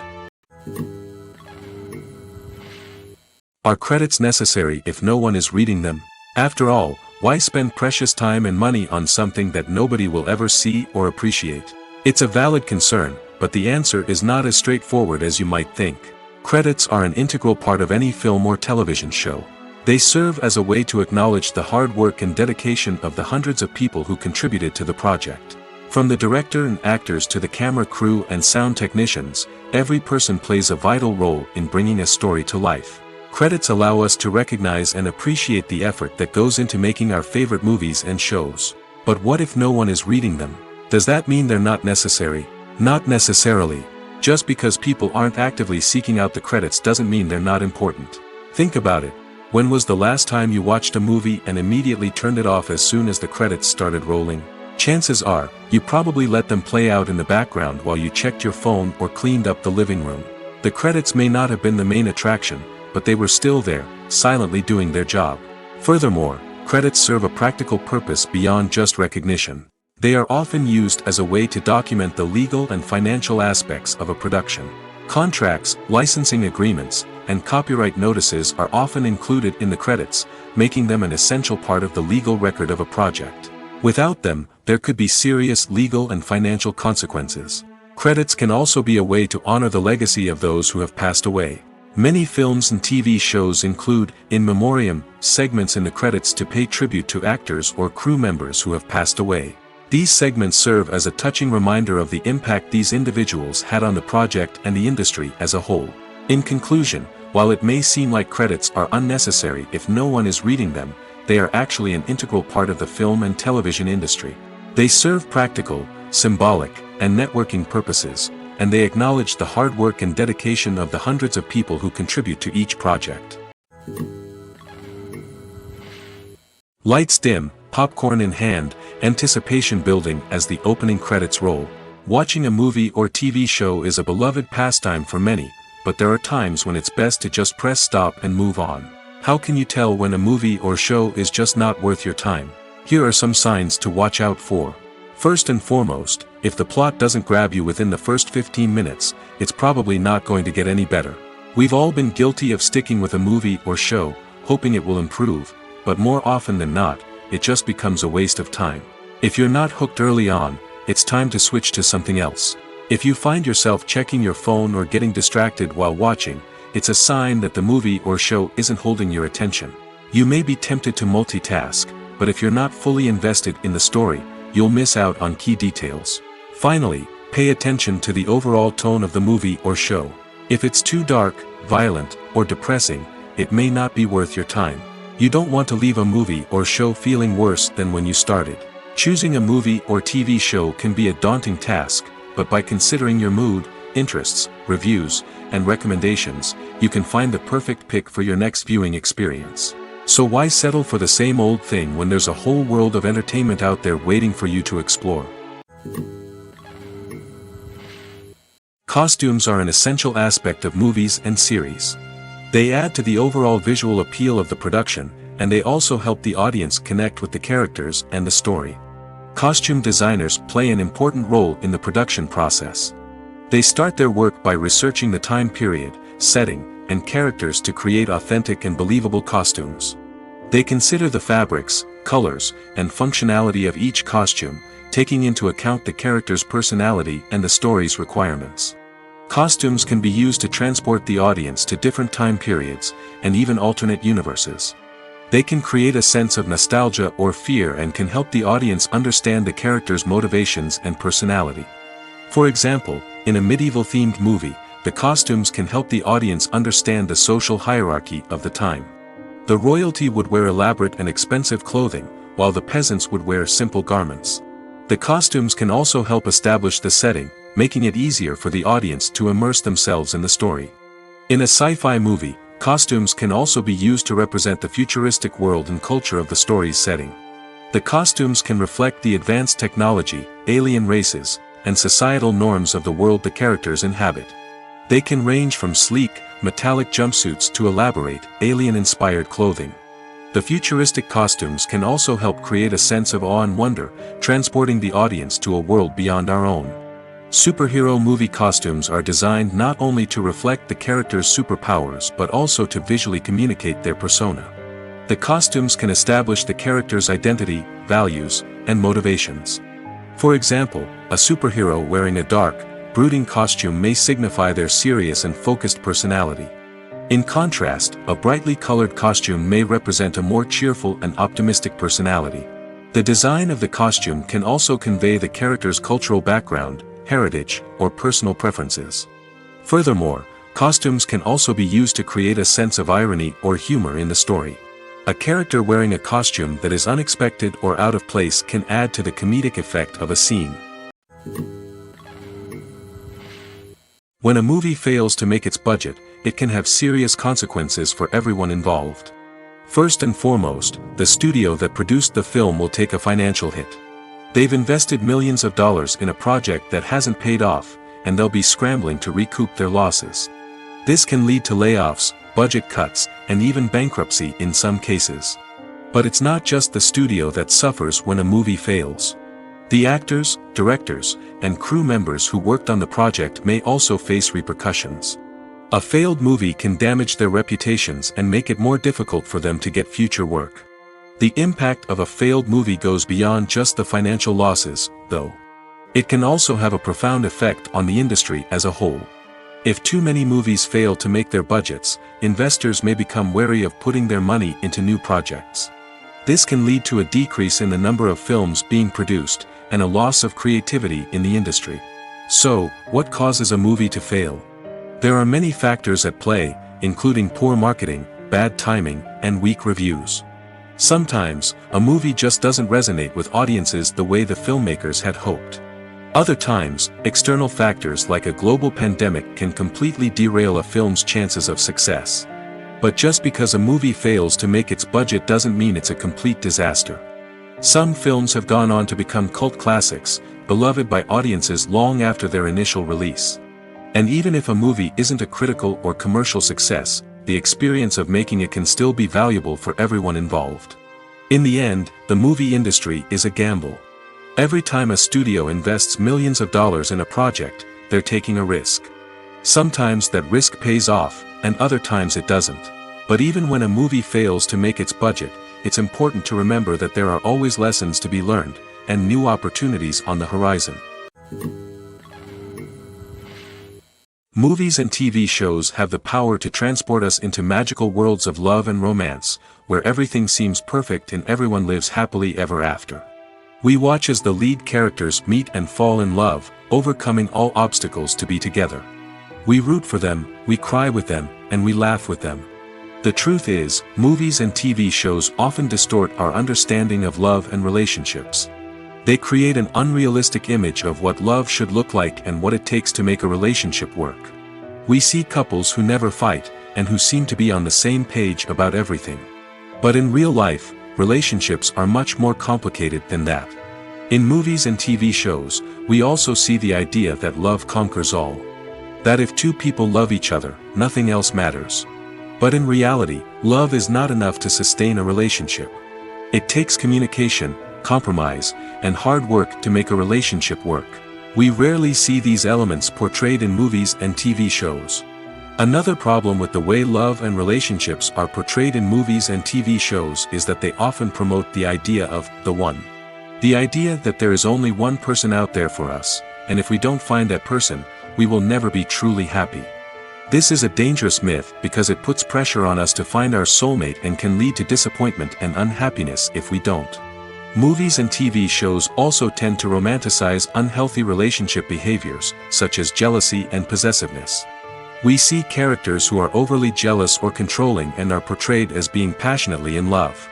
Are credits necessary if no one is reading them? After all, why spend precious time and money on something that nobody will ever see or appreciate? It's a valid concern, but the answer is not as straightforward as you might think. Credits are an integral part of any film or television show. They serve as a way to acknowledge the hard work and dedication of the hundreds of people who contributed to the project. From the director and actors to the camera crew and sound technicians, every person plays a vital role in bringing a story to life. Credits allow us to recognize and appreciate the effort that goes into making our favorite movies and shows. But what if no one is reading them? Does that mean they're not necessary? Not necessarily. Just because people aren't actively seeking out the credits doesn't mean they're not important. Think about it. When was the last time you watched a movie and immediately turned it off as soon as the credits started rolling? Chances are, you probably let them play out in the background while you checked your phone or cleaned up the living room. The credits may not have been the main attraction, but they were still there, silently doing their job. Furthermore, credits serve a practical purpose beyond just recognition. They are often used as a way to document the legal and financial aspects of a production. Contracts, licensing agreements, and copyright notices are often included in the credits, making them an essential part of the legal record of a project. Without them, there could be serious legal and financial consequences. Credits can also be a way to honor the legacy of those who have passed away. Many films and TV shows include, in memoriam, segments in the credits to pay tribute to actors or crew members who have passed away. These segments serve as a touching reminder of the impact these individuals had on the project and the industry as a whole. In conclusion, while it may seem like credits are unnecessary if no one is reading them, they are actually an integral part of the film and television industry. They serve practical, symbolic, and networking purposes, and they acknowledge the hard work and dedication of the hundreds of people who contribute to each project. Lights dim, popcorn in hand, anticipation building as the opening credits roll. Watching a movie or TV show is a beloved pastime for many, but there are times when it's best to just press stop and move on. How can you tell when a movie or show is just not worth your time? Here are some signs to watch out for. First and foremost, if the plot doesn't grab you within the first 15 minutes, it's probably not going to get any better. We've all been guilty of sticking with a movie or show, hoping it will improve, but more often than not, it just becomes a waste of time. If you're not hooked early on, it's time to switch to something else. If you find yourself checking your phone or getting distracted while watching, it's a sign that the movie or show isn't holding your attention. You may be tempted to multitask, but if you're not fully invested in the story, you'll miss out on key details. Finally, pay attention to the overall tone of the movie or show. If it's too dark, violent, or depressing, it may not be worth your time. You don't want to leave a movie or show feeling worse than when you started. Choosing a movie or TV show can be a daunting task, but by considering your mood, interests, reviews, and recommendations, you can find the perfect pick for your next viewing experience. So why settle for the same old thing when there's a whole world of entertainment out there waiting for you to explore? Costumes are an essential aspect of movies and series. They add to the overall visual appeal of the production, and they also help the audience connect with the characters and the story. Costume designers play an important role in the production process. They start their work by researching the time period, setting, and characters to create authentic and believable costumes. They consider the fabrics, colors, and functionality of each costume, taking into account the character's personality and the story's requirements. Costumes can be used to transport the audience to different time periods, and even alternate universes. They can create a sense of nostalgia or fear and can help the audience understand the character's motivations and personality. For example, in a medieval-themed movie, the costumes can help the audience understand the social hierarchy of the time. The royalty would wear elaborate and expensive clothing, while the peasants would wear simple garments. The costumes can also help establish the setting, making it easier for the audience to immerse themselves in the story. In a sci-fi movie, costumes can also be used to represent the futuristic world and culture of the story's setting. The costumes can reflect the advanced technology, alien races, and societal norms of the world the characters inhabit. They can range from sleek, metallic jumpsuits to elaborate, alien-inspired clothing. The futuristic costumes can also help create a sense of awe and wonder, transporting the audience to a world beyond our own. Superhero movie costumes are designed not only to reflect the character's superpowers but also to visually communicate their persona. The costumes can establish the character's identity, values, and motivations. For example, a superhero wearing a dark, brooding costume may signify their serious and focused personality. In contrast, a brightly colored costume may represent a more cheerful and optimistic personality. The design of the costume can also convey the character's cultural background, heritage, or personal preferences. Furthermore, costumes can also be used to create a sense of irony or humor in the story. A character wearing a costume that is unexpected or out of place can add to the comedic effect of a scene. When a movie fails to make its budget, it can have serious consequences for everyone involved. First and foremost, the studio that produced the film will take a financial hit. They've invested millions of dollars in a project that hasn't paid off, and they'll be scrambling to recoup their losses. This can lead to layoffs, budget cuts, and even bankruptcy in some cases. But it's not just the studio that suffers when a movie fails. The actors, directors, and crew members who worked on the project may also face repercussions. A failed movie can damage their reputations and make it more difficult for them to get future work. The impact of a failed movie goes beyond just the financial losses, though. It can also have a profound effect on the industry as a whole. If too many movies fail to make their budgets, investors may become wary of putting their money into new projects. This can lead to a decrease in the number of films being produced, and a loss of creativity in the industry. So, what causes a movie to fail? There are many factors at play, including poor marketing, bad timing, and weak reviews. Sometimes, a movie just doesn't resonate with audiences the way the filmmakers had hoped. Other times, external factors like a global pandemic can completely derail a film's chances of success. But just because a movie fails to make its budget doesn't mean it's a complete disaster. Some films have gone on to become cult classics, beloved by audiences long after their initial release. And even if a movie isn't a critical or commercial success, the experience of making it can still be valuable for everyone involved. In the end, the movie industry is a gamble. Every time a studio invests millions of dollars in a project, they're taking a risk. Sometimes that risk pays off, and other times it doesn't. But even when a movie fails to make its budget, it's important to remember that there are always lessons to be learned, and new opportunities on the horizon. Movies and TV shows have the power to transport us into magical worlds of love and romance, where everything seems perfect and everyone lives happily ever after. We watch as the lead characters meet and fall in love, overcoming all obstacles to be together. We root for them, we cry with them, and we laugh with them. The truth is, movies and TV shows often distort our understanding of love and relationships. They create an unrealistic image of what love should look like and what it takes to make a relationship work. We see couples who never fight, and who seem to be on the same page about everything. But in real life, relationships are much more complicated than that. In movies and TV shows, we also see the idea that love conquers all. That if two people love each other, nothing else matters. But in reality, love is not enough to sustain a relationship. It takes communication, compromise, and hard work to make a relationship work. We rarely see these elements portrayed in movies and TV shows. Another problem with the way love and relationships are portrayed in movies and TV shows is that they often promote the idea of the one. The idea that there is only one person out there for us, and if we don't find that person, we will never be truly happy. This is a dangerous myth because it puts pressure on us to find our soulmate and can lead to disappointment and unhappiness if we don't. Movies and TV shows also tend to romanticize unhealthy relationship behaviors, such as jealousy and possessiveness. We see characters who are overly jealous or controlling and are portrayed as being passionately in love.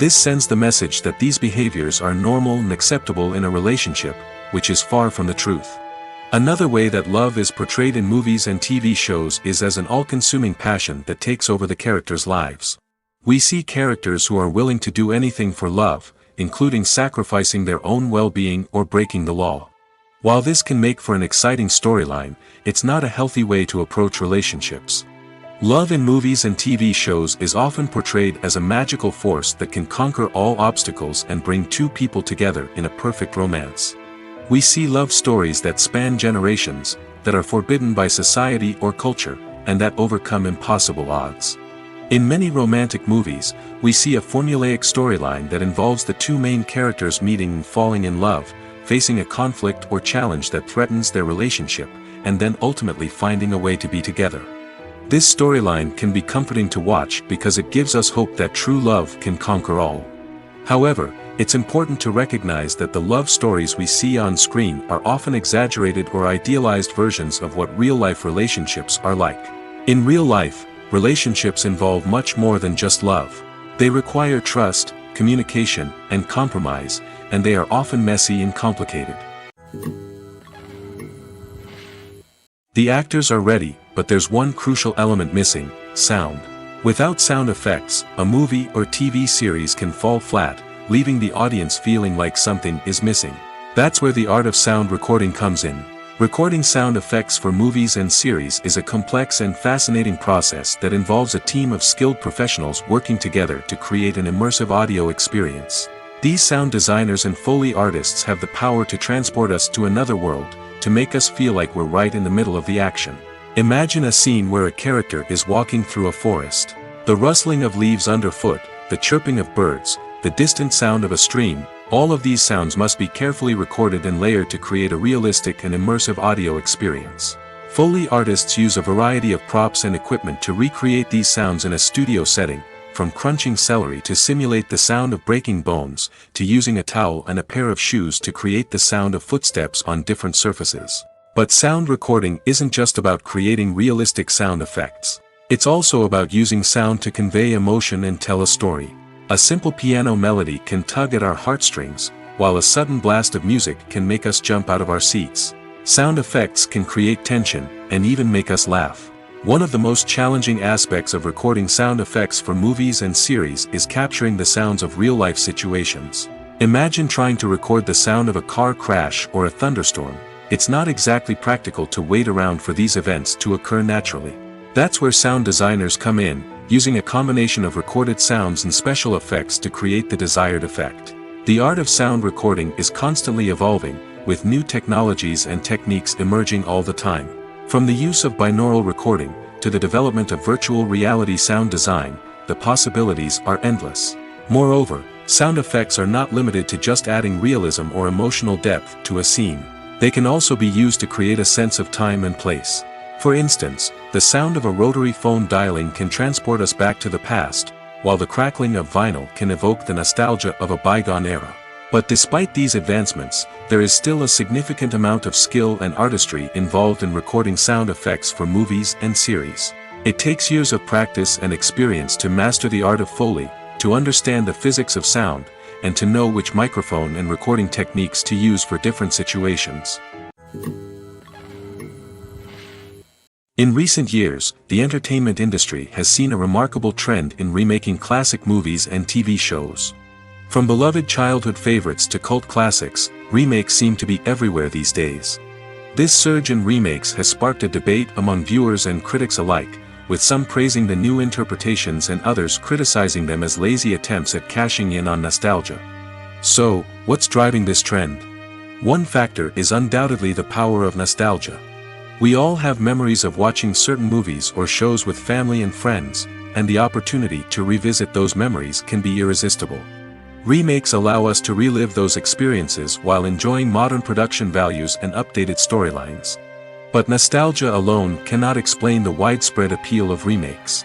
This sends the message that these behaviors are normal and acceptable in a relationship, which is far from the truth. Another way that love is portrayed in movies and TV shows is as an all-consuming passion that takes over the characters' lives. We see characters who are willing to do anything for love, including sacrificing their own well-being or breaking the law. While this can make for an exciting storyline, it's not a healthy way to approach relationships. Love in movies and TV shows is often portrayed as a magical force that can conquer all obstacles and bring two people together in a perfect romance. We see love stories that span generations, that are forbidden by society or culture, and that overcome impossible odds. In many romantic movies, we see a formulaic storyline that involves the two main characters meeting and falling in love, facing a conflict or challenge that threatens their relationship, and then ultimately finding a way to be together. This storyline can be comforting to watch because it gives us hope that true love can conquer all. However, it's important to recognize that the love stories we see on screen are often exaggerated or idealized versions of what real-life relationships are like. In real life, relationships involve much more than just love. They require trust, communication, and compromise, and they are often messy and complicated. The actors are ready, but there's one crucial element missing: sound. Without sound effects, a movie or TV series can fall flat, leaving the audience feeling like something is missing. That's where the art of sound recording comes in. Recording sound effects for movies and series is a complex and fascinating process that involves a team of skilled professionals working together to create an immersive audio experience. These sound designers and Foley artists have the power to transport us to another world, to make us feel like we're right in the middle of the action. Imagine a scene where a character is walking through a forest. The rustling of leaves underfoot, the chirping of birds, the distant sound of a stream, all of these sounds must be carefully recorded and layered to create a realistic and immersive audio experience. Foley artists use a variety of props and equipment to recreate these sounds in a studio setting, from crunching celery to simulate the sound of breaking bones, to using a towel and a pair of shoes to create the sound of footsteps on different surfaces. But sound recording isn't just about creating realistic sound effects. It's also about using sound to convey emotion and tell a story. A simple piano melody can tug at our heartstrings, while a sudden blast of music can make us jump out of our seats. Sound effects can create tension, and even make us laugh. One of the most challenging aspects of recording sound effects for movies and series is capturing the sounds of real-life situations. Imagine trying to record the sound of a car crash or a thunderstorm. It's not exactly practical to wait around for these events to occur naturally. That's where sound designers come in, using a combination of recorded sounds and special effects to create the desired effect. The art of sound recording is constantly evolving, with new technologies and techniques emerging all the time. From the use of binaural recording, to the development of virtual reality sound design, the possibilities are endless. Moreover, sound effects are not limited to just adding realism or emotional depth to a scene. They can also be used to create a sense of time and place. For instance, the sound of a rotary phone dialing can transport us back to the past, while the crackling of vinyl can evoke the nostalgia of a bygone era. But despite these advancements, there is still a significant amount of skill and artistry involved in recording sound effects for movies and series. It takes years of practice and experience to master the art of Foley, to understand the physics of sound, and to know which microphone and recording techniques to use for different situations. In recent years, the entertainment industry has seen a remarkable trend in remaking classic movies and TV shows. From beloved childhood favorites to cult classics, remakes seem to be everywhere these days. This surge in remakes has sparked a debate among viewers and critics alike, with some praising the new interpretations and others criticizing them as lazy attempts at cashing in on nostalgia. So, what's driving this trend? One factor is undoubtedly the power of nostalgia. We all have memories of watching certain movies or shows with family and friends, and the opportunity to revisit those memories can be irresistible. Remakes allow us to relive those experiences while enjoying modern production values and updated storylines. But nostalgia alone cannot explain the widespread appeal of remakes.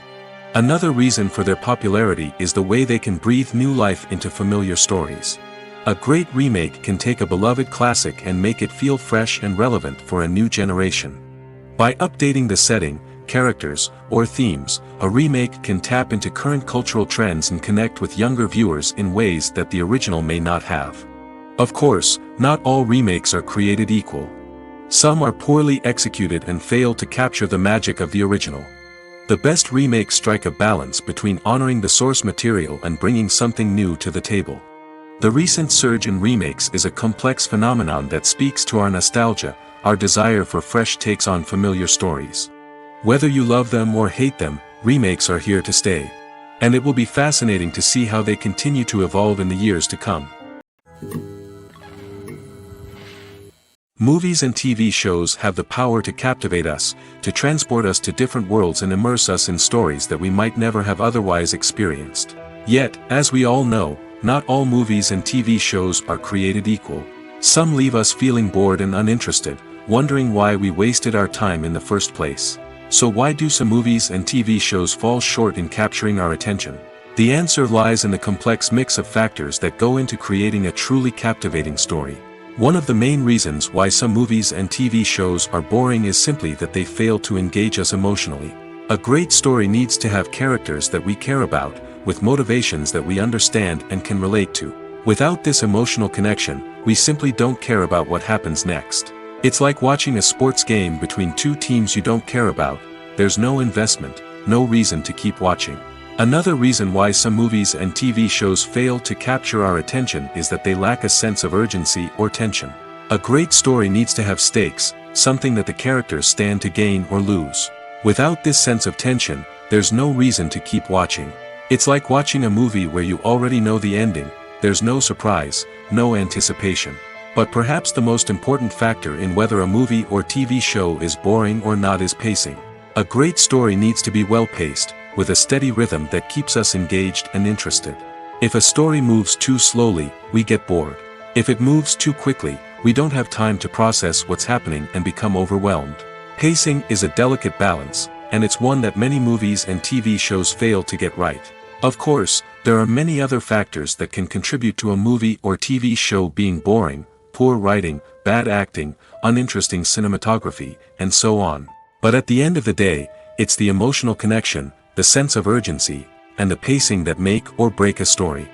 Another reason for their popularity is the way they can breathe new life into familiar stories. A great remake can take a beloved classic and make it feel fresh and relevant for a new generation. By updating the setting, characters, or themes, a remake can tap into current cultural trends and connect with younger viewers in ways that the original may not have. Of course, not all remakes are created equal. Some are poorly executed and fail to capture the magic of the original. The best remakes strike a balance between honoring the source material and bringing something new to the table. The recent surge in remakes is a complex phenomenon that speaks to our nostalgia, our desire for fresh takes on familiar stories. Whether you love them or hate them, remakes are here to stay. And it will be fascinating to see how they continue to evolve in the years to come. Movies and TV shows have the power to captivate us, to transport us to different worlds and immerse us in stories that we might never have otherwise experienced. Yet, as we all know, not all movies and TV shows are created equal. Some leave us feeling bored and uninterested, wondering why we wasted our time in the first place. So why do some movies and TV shows fall short in capturing our attention? The answer lies in the complex mix of factors that go into creating a truly captivating story. One of the main reasons why some movies and TV shows are boring is simply that they fail to engage us emotionally. A great story needs to have characters that we care about, with motivations that we understand and can relate to. Without this emotional connection, we simply don't care about what happens next. It's like watching a sports game between two teams you don't care about. There's no investment, no reason to keep watching. Another reason why some movies and TV shows fail to capture our attention is that they lack a sense of urgency or tension. A great story needs to have stakes, something that the characters stand to gain or lose. Without this sense of tension, there's no reason to keep watching. It's like watching a movie where you already know the ending, there's no surprise, no anticipation. But perhaps the most important factor in whether a movie or TV show is boring or not is pacing. A great story needs to be well-paced, with a steady rhythm that keeps us engaged and interested. If a story moves too slowly, we get bored. If it moves too quickly, we don't have time to process what's happening and become overwhelmed. Pacing is a delicate balance, and it's one that many movies and TV shows fail to get right. Of course, there are many other factors that can contribute to a movie or TV show being boring: poor writing, bad acting, uninteresting cinematography, and so on. But at the end of the day, it's the emotional connection, the sense of urgency, and the pacing that make or break a story.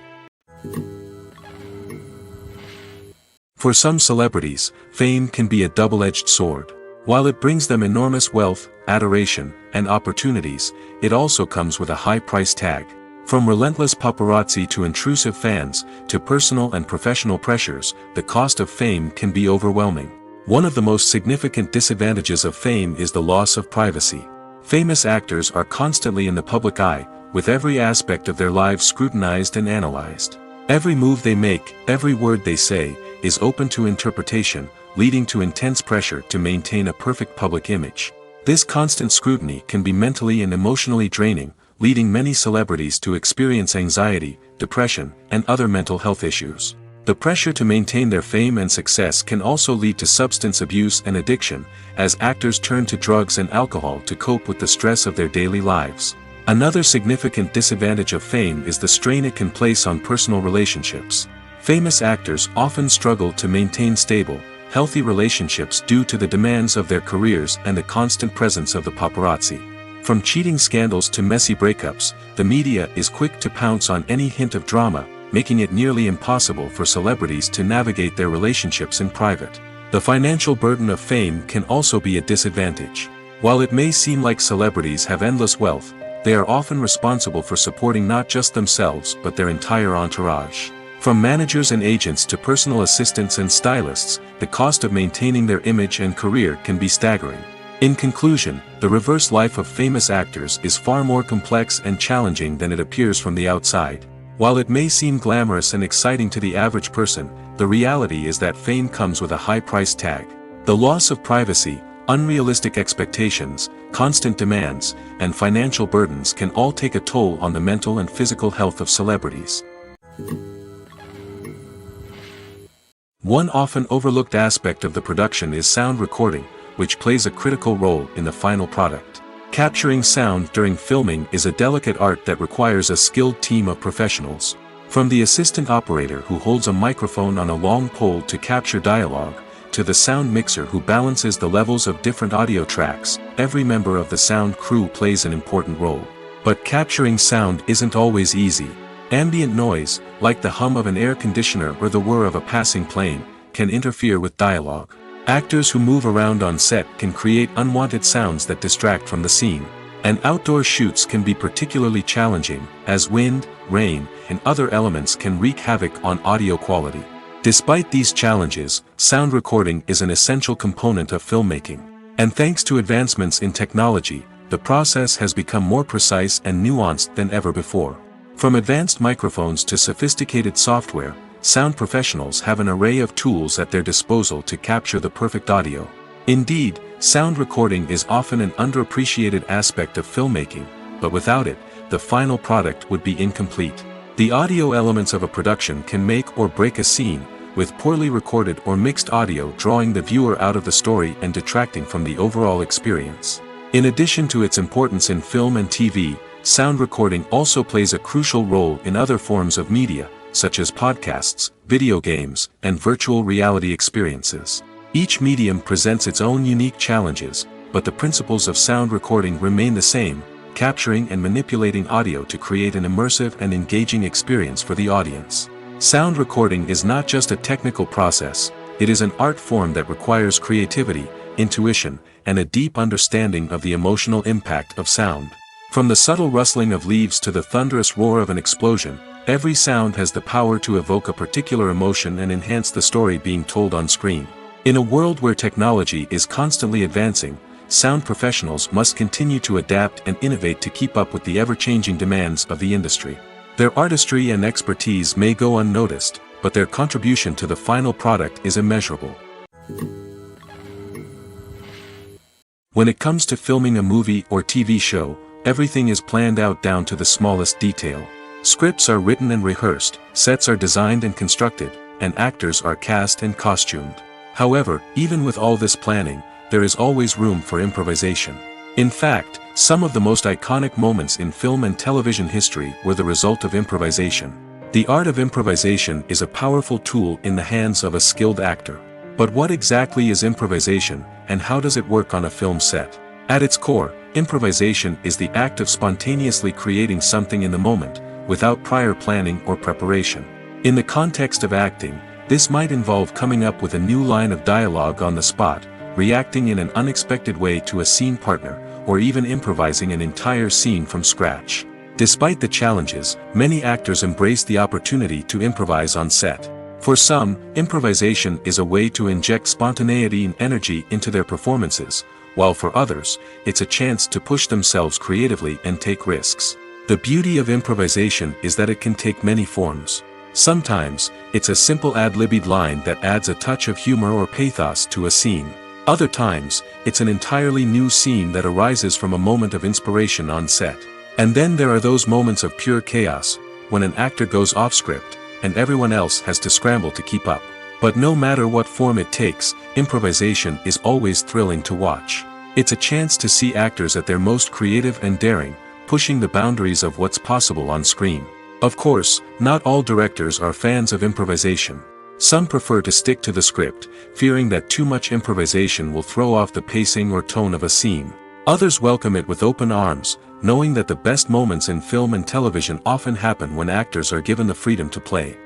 For some celebrities, fame can be a double-edged sword. While it brings them enormous wealth, adoration, and opportunities, it also comes with a high price tag. From relentless paparazzi to intrusive fans, to personal and professional pressures, the cost of fame can be overwhelming. One of the most significant disadvantages of fame is the loss of privacy. Famous actors are constantly in the public eye, with every aspect of their lives scrutinized and analyzed. Every move they make, every word they say, is open to interpretation, leading to intense pressure to maintain a perfect public image. This constant scrutiny can be mentally and emotionally draining, leading many celebrities to experience anxiety, depression, and other mental health issues. The pressure to maintain their fame and success can also lead to substance abuse and addiction, as actors turn to drugs and alcohol to cope with the stress of their daily lives. Another significant disadvantage of fame is the strain it can place on personal relationships. Famous actors often struggle to maintain stable, healthy relationships due to the demands of their careers and the constant presence of the paparazzi. From cheating scandals to messy breakups, the media is quick to pounce on any hint of drama, making it nearly impossible for celebrities to navigate their relationships in private. The financial burden of fame can also be a disadvantage. While it may seem like celebrities have endless wealth, they are often responsible for supporting not just themselves but their entire entourage. From managers and agents to personal assistants and stylists, the cost of maintaining their image and career can be staggering. In conclusion, the reverse life of famous actors is far more complex and challenging than it appears from the outside. While it may seem glamorous and exciting to the average person, the reality is that fame comes with a high price tag. The loss of privacy, unrealistic expectations, constant demands, and financial burdens can all take a toll on the mental and physical health of celebrities. One often overlooked aspect of the production is sound recording, which plays a critical role in the final product. Capturing sound during filming is a delicate art that requires a skilled team of professionals. From the assistant operator who holds a microphone on a long pole to capture dialogue, to the sound mixer who balances the levels of different audio tracks, every member of the sound crew plays an important role. But capturing sound isn't always easy. Ambient noise, like the hum of an air conditioner or the whir of a passing plane, can interfere with dialogue. Actors who move around on set can create unwanted sounds that distract from the scene. And outdoor shoots can be particularly challenging, as wind, rain, and other elements can wreak havoc on audio quality. Despite these challenges, sound recording is an essential component of filmmaking. And thanks to advancements in technology, the process has become more precise and nuanced than ever before. From advanced microphones to sophisticated software, sound professionals have an array of tools at their disposal to capture the perfect audio. Indeed, sound recording is often an underappreciated aspect of filmmaking, but without it, the final product would be incomplete. The audio elements of a production can make or break a scene, with poorly recorded or mixed audio drawing the viewer out of the story and detracting from the overall experience. In addition to its importance in film and TV, sound recording also plays a crucial role in other forms of media, such as podcasts, video games, and virtual reality experiences. Each medium presents its own unique challenges, but the principles of sound recording remain the same, capturing and manipulating audio to create an immersive and engaging experience for the audience. Sound recording is not just a technical process, it is an art form that requires creativity, intuition, and a deep understanding of the emotional impact of sound. From the subtle rustling of leaves to the thunderous roar of an explosion, every sound has the power to evoke a particular emotion and enhance the story being told on screen. In a world where technology is constantly advancing, sound professionals must continue to adapt and innovate to keep up with the ever-changing demands of the industry. Their artistry and expertise may go unnoticed, but their contribution to the final product is immeasurable. When it comes to filming a movie or TV show, everything is planned out down to the smallest detail. Scripts are written and rehearsed, sets are designed and constructed, and actors are cast and costumed. However, even with all this planning, there is always room for improvisation. In fact, some of the most iconic moments in film and television history were the result of improvisation. The art of improvisation is a powerful tool in the hands of a skilled actor. But what exactly is improvisation, and how does it work on a film set? At its core, improvisation is the act of spontaneously creating something in the moment, without prior planning or preparation. In the context of acting, this might involve coming up with a new line of dialogue on the spot, reacting in an unexpected way to a scene partner, or even improvising an entire scene from scratch. Despite the challenges, many actors embrace the opportunity to improvise on set. For some, improvisation is a way to inject spontaneity and energy into their performances, while for others, it's a chance to push themselves creatively and take risks. The beauty of improvisation is that it can take many forms. Sometimes, it's a simple ad-libbed line that adds a touch of humor or pathos to a scene. Other times, it's an entirely new scene that arises from a moment of inspiration on set. And then there are those moments of pure chaos, when an actor goes off script, and everyone else has to scramble to keep up. But no matter what form it takes, improvisation is always thrilling to watch. It's a chance to see actors at their most creative and daring, pushing the boundaries of what's possible on screen. Of course, not all directors are fans of improvisation. Some prefer to stick to the script, fearing that too much improvisation will throw off the pacing or tone of a scene. Others welcome it with open arms, knowing that the best moments in film and television often happen when actors are given the freedom to play.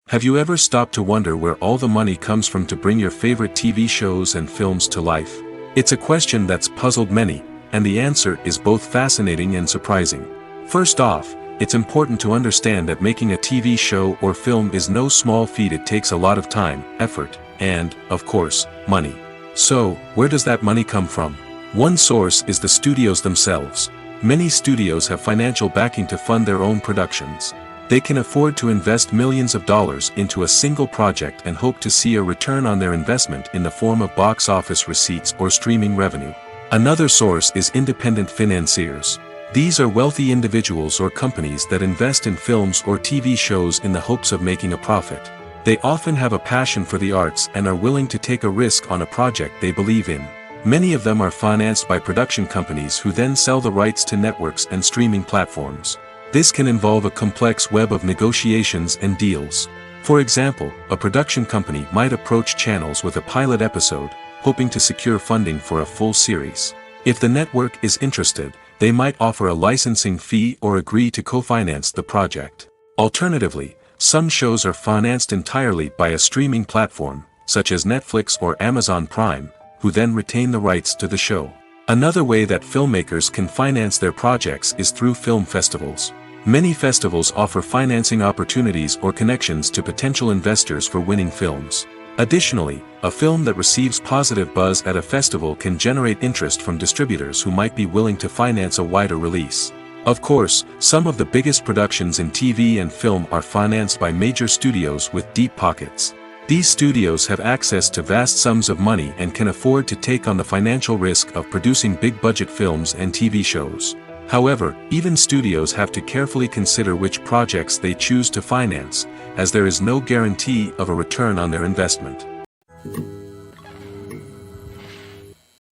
Have you ever stopped to wonder where all the money comes from to bring your favorite TV shows and films to life? It's a question that's puzzled many, and the answer is both fascinating and surprising. First off, it's important to understand that making a TV show or film is no small feat. It takes a lot of time, effort, and, of course, money. So, where does that money come from? One source is the studios themselves. Many studios have financial backing to fund their own productions. They can afford to invest millions of dollars into a single project and hope to see a return on their investment in the form of box office receipts or streaming revenue. Another source is independent financiers. These are wealthy individuals or companies that invest in films or TV shows in the hopes of making a profit. They often have a passion for the arts and are willing to take a risk on a project they believe in. Many of them are financed by production companies who then sell the rights to networks and streaming platforms. This can involve a complex web of negotiations and deals. For example, a production company might approach channels with a pilot episode, hoping to secure funding for a full series. If the network is interested, they might offer a licensing fee or agree to co-finance the project. Alternatively, some shows are financed entirely by a streaming platform, such as Netflix or Amazon Prime, who then retain the rights to the show. Another way that filmmakers can finance their projects is through film festivals. Many festivals offer financing opportunities or connections to potential investors for winning films. Additionally, a film that receives positive buzz at a festival can generate interest from distributors who might be willing to finance a wider release. Of course, some of the biggest productions in TV and film are financed by major studios with deep pockets. These studios have access to vast sums of money and can afford to take on the financial risk of producing big-budget films and TV shows. However, even studios have to carefully consider which projects they choose to finance, as there is no guarantee of a return on their investment.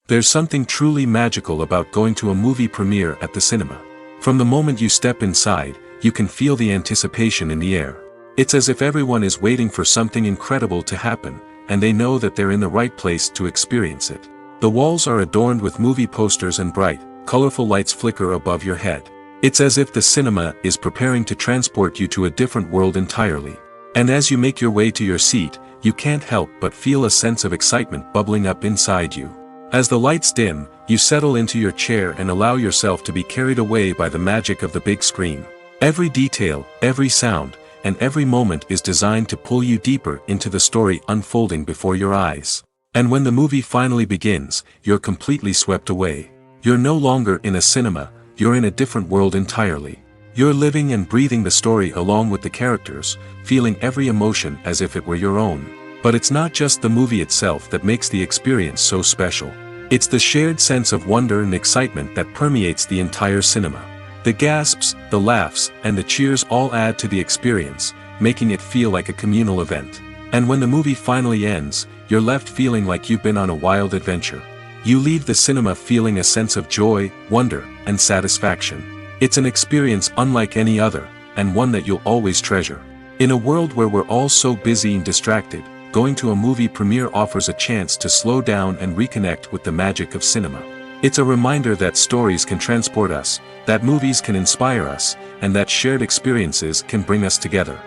There's something truly magical about going to a movie premiere at the cinema. From the moment you step inside, you can feel the anticipation in the air. It's as if everyone is waiting for something incredible to happen, and they know that they're in the right place to experience it. The walls are adorned with movie posters and bright, colorful lights flicker above your head. It's as if the cinema is preparing to transport you to a different world entirely. And as you make your way to your seat, you can't help but feel a sense of excitement bubbling up inside you. As the lights dim, you settle into your chair and allow yourself to be carried away by the magic of the big screen. Every detail, every sound, and every moment is designed to pull you deeper into the story unfolding before your eyes. And when the movie finally begins, you're completely swept away. You're no longer in a cinema, you're in a different world entirely. You're living and breathing the story along with the characters, feeling every emotion as if it were your own. But it's not just the movie itself that makes the experience so special. It's the shared sense of wonder and excitement that permeates the entire cinema. The gasps, the laughs, and the cheers all add to the experience, making it feel like a communal event. And when the movie finally ends, you're left feeling like you've been on a wild adventure. You leave the cinema feeling a sense of joy, wonder, and satisfaction. It's an experience unlike any other, and one that you'll always treasure. In a world where we're all so busy and distracted, going to a movie premiere offers a chance to slow down and reconnect with the magic of cinema. It's a reminder that stories can transport us, that movies can inspire us, and that shared experiences can bring us together.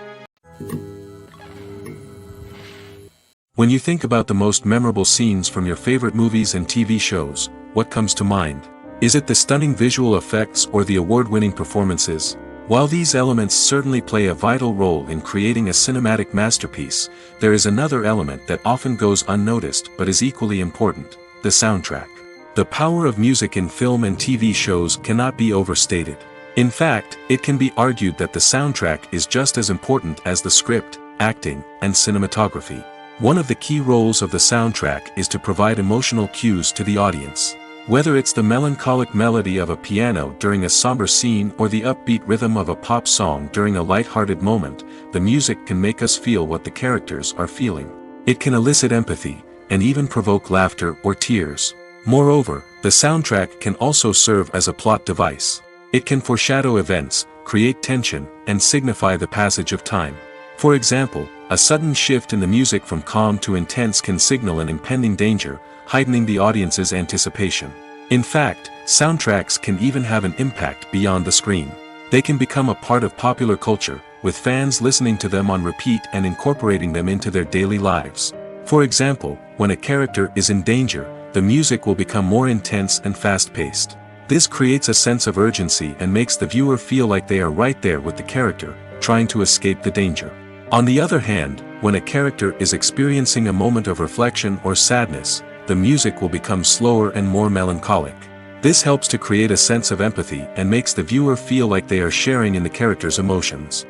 When you think about the most memorable scenes from your favorite movies and TV shows, what comes to mind? Is it the stunning visual effects or the award-winning performances? While these elements certainly play a vital role in creating a cinematic masterpiece, there is another element that often goes unnoticed but is equally important: the soundtrack. The power of music in film and TV shows cannot be overstated. In fact, it can be argued that the soundtrack is just as important as the script, acting, and cinematography. One of the key roles of the soundtrack is to provide emotional cues to the audience. Whether it's the melancholic melody of a piano during a somber scene or the upbeat rhythm of a pop song during a light-hearted moment, the music can make us feel what the characters are feeling. It can elicit empathy, and even provoke laughter or tears. Moreover, the soundtrack can also serve as a plot device. It can foreshadow events, create tension, and signify the passage of time. For example, a sudden shift in the music from calm to intense can signal an impending danger, heightening the audience's anticipation. In fact, soundtracks can even have an impact beyond the screen. They can become a part of popular culture, with fans listening to them on repeat and incorporating them into their daily lives. For example, when a character is in danger, the music will become more intense and fast-paced. This creates a sense of urgency and makes the viewer feel like they are right there with the character, trying to escape the danger. On the other hand, when a character is experiencing a moment of reflection or sadness, the music will become slower and more melancholic. This helps to create a sense of empathy and makes the viewer feel like they are sharing in the character's emotions.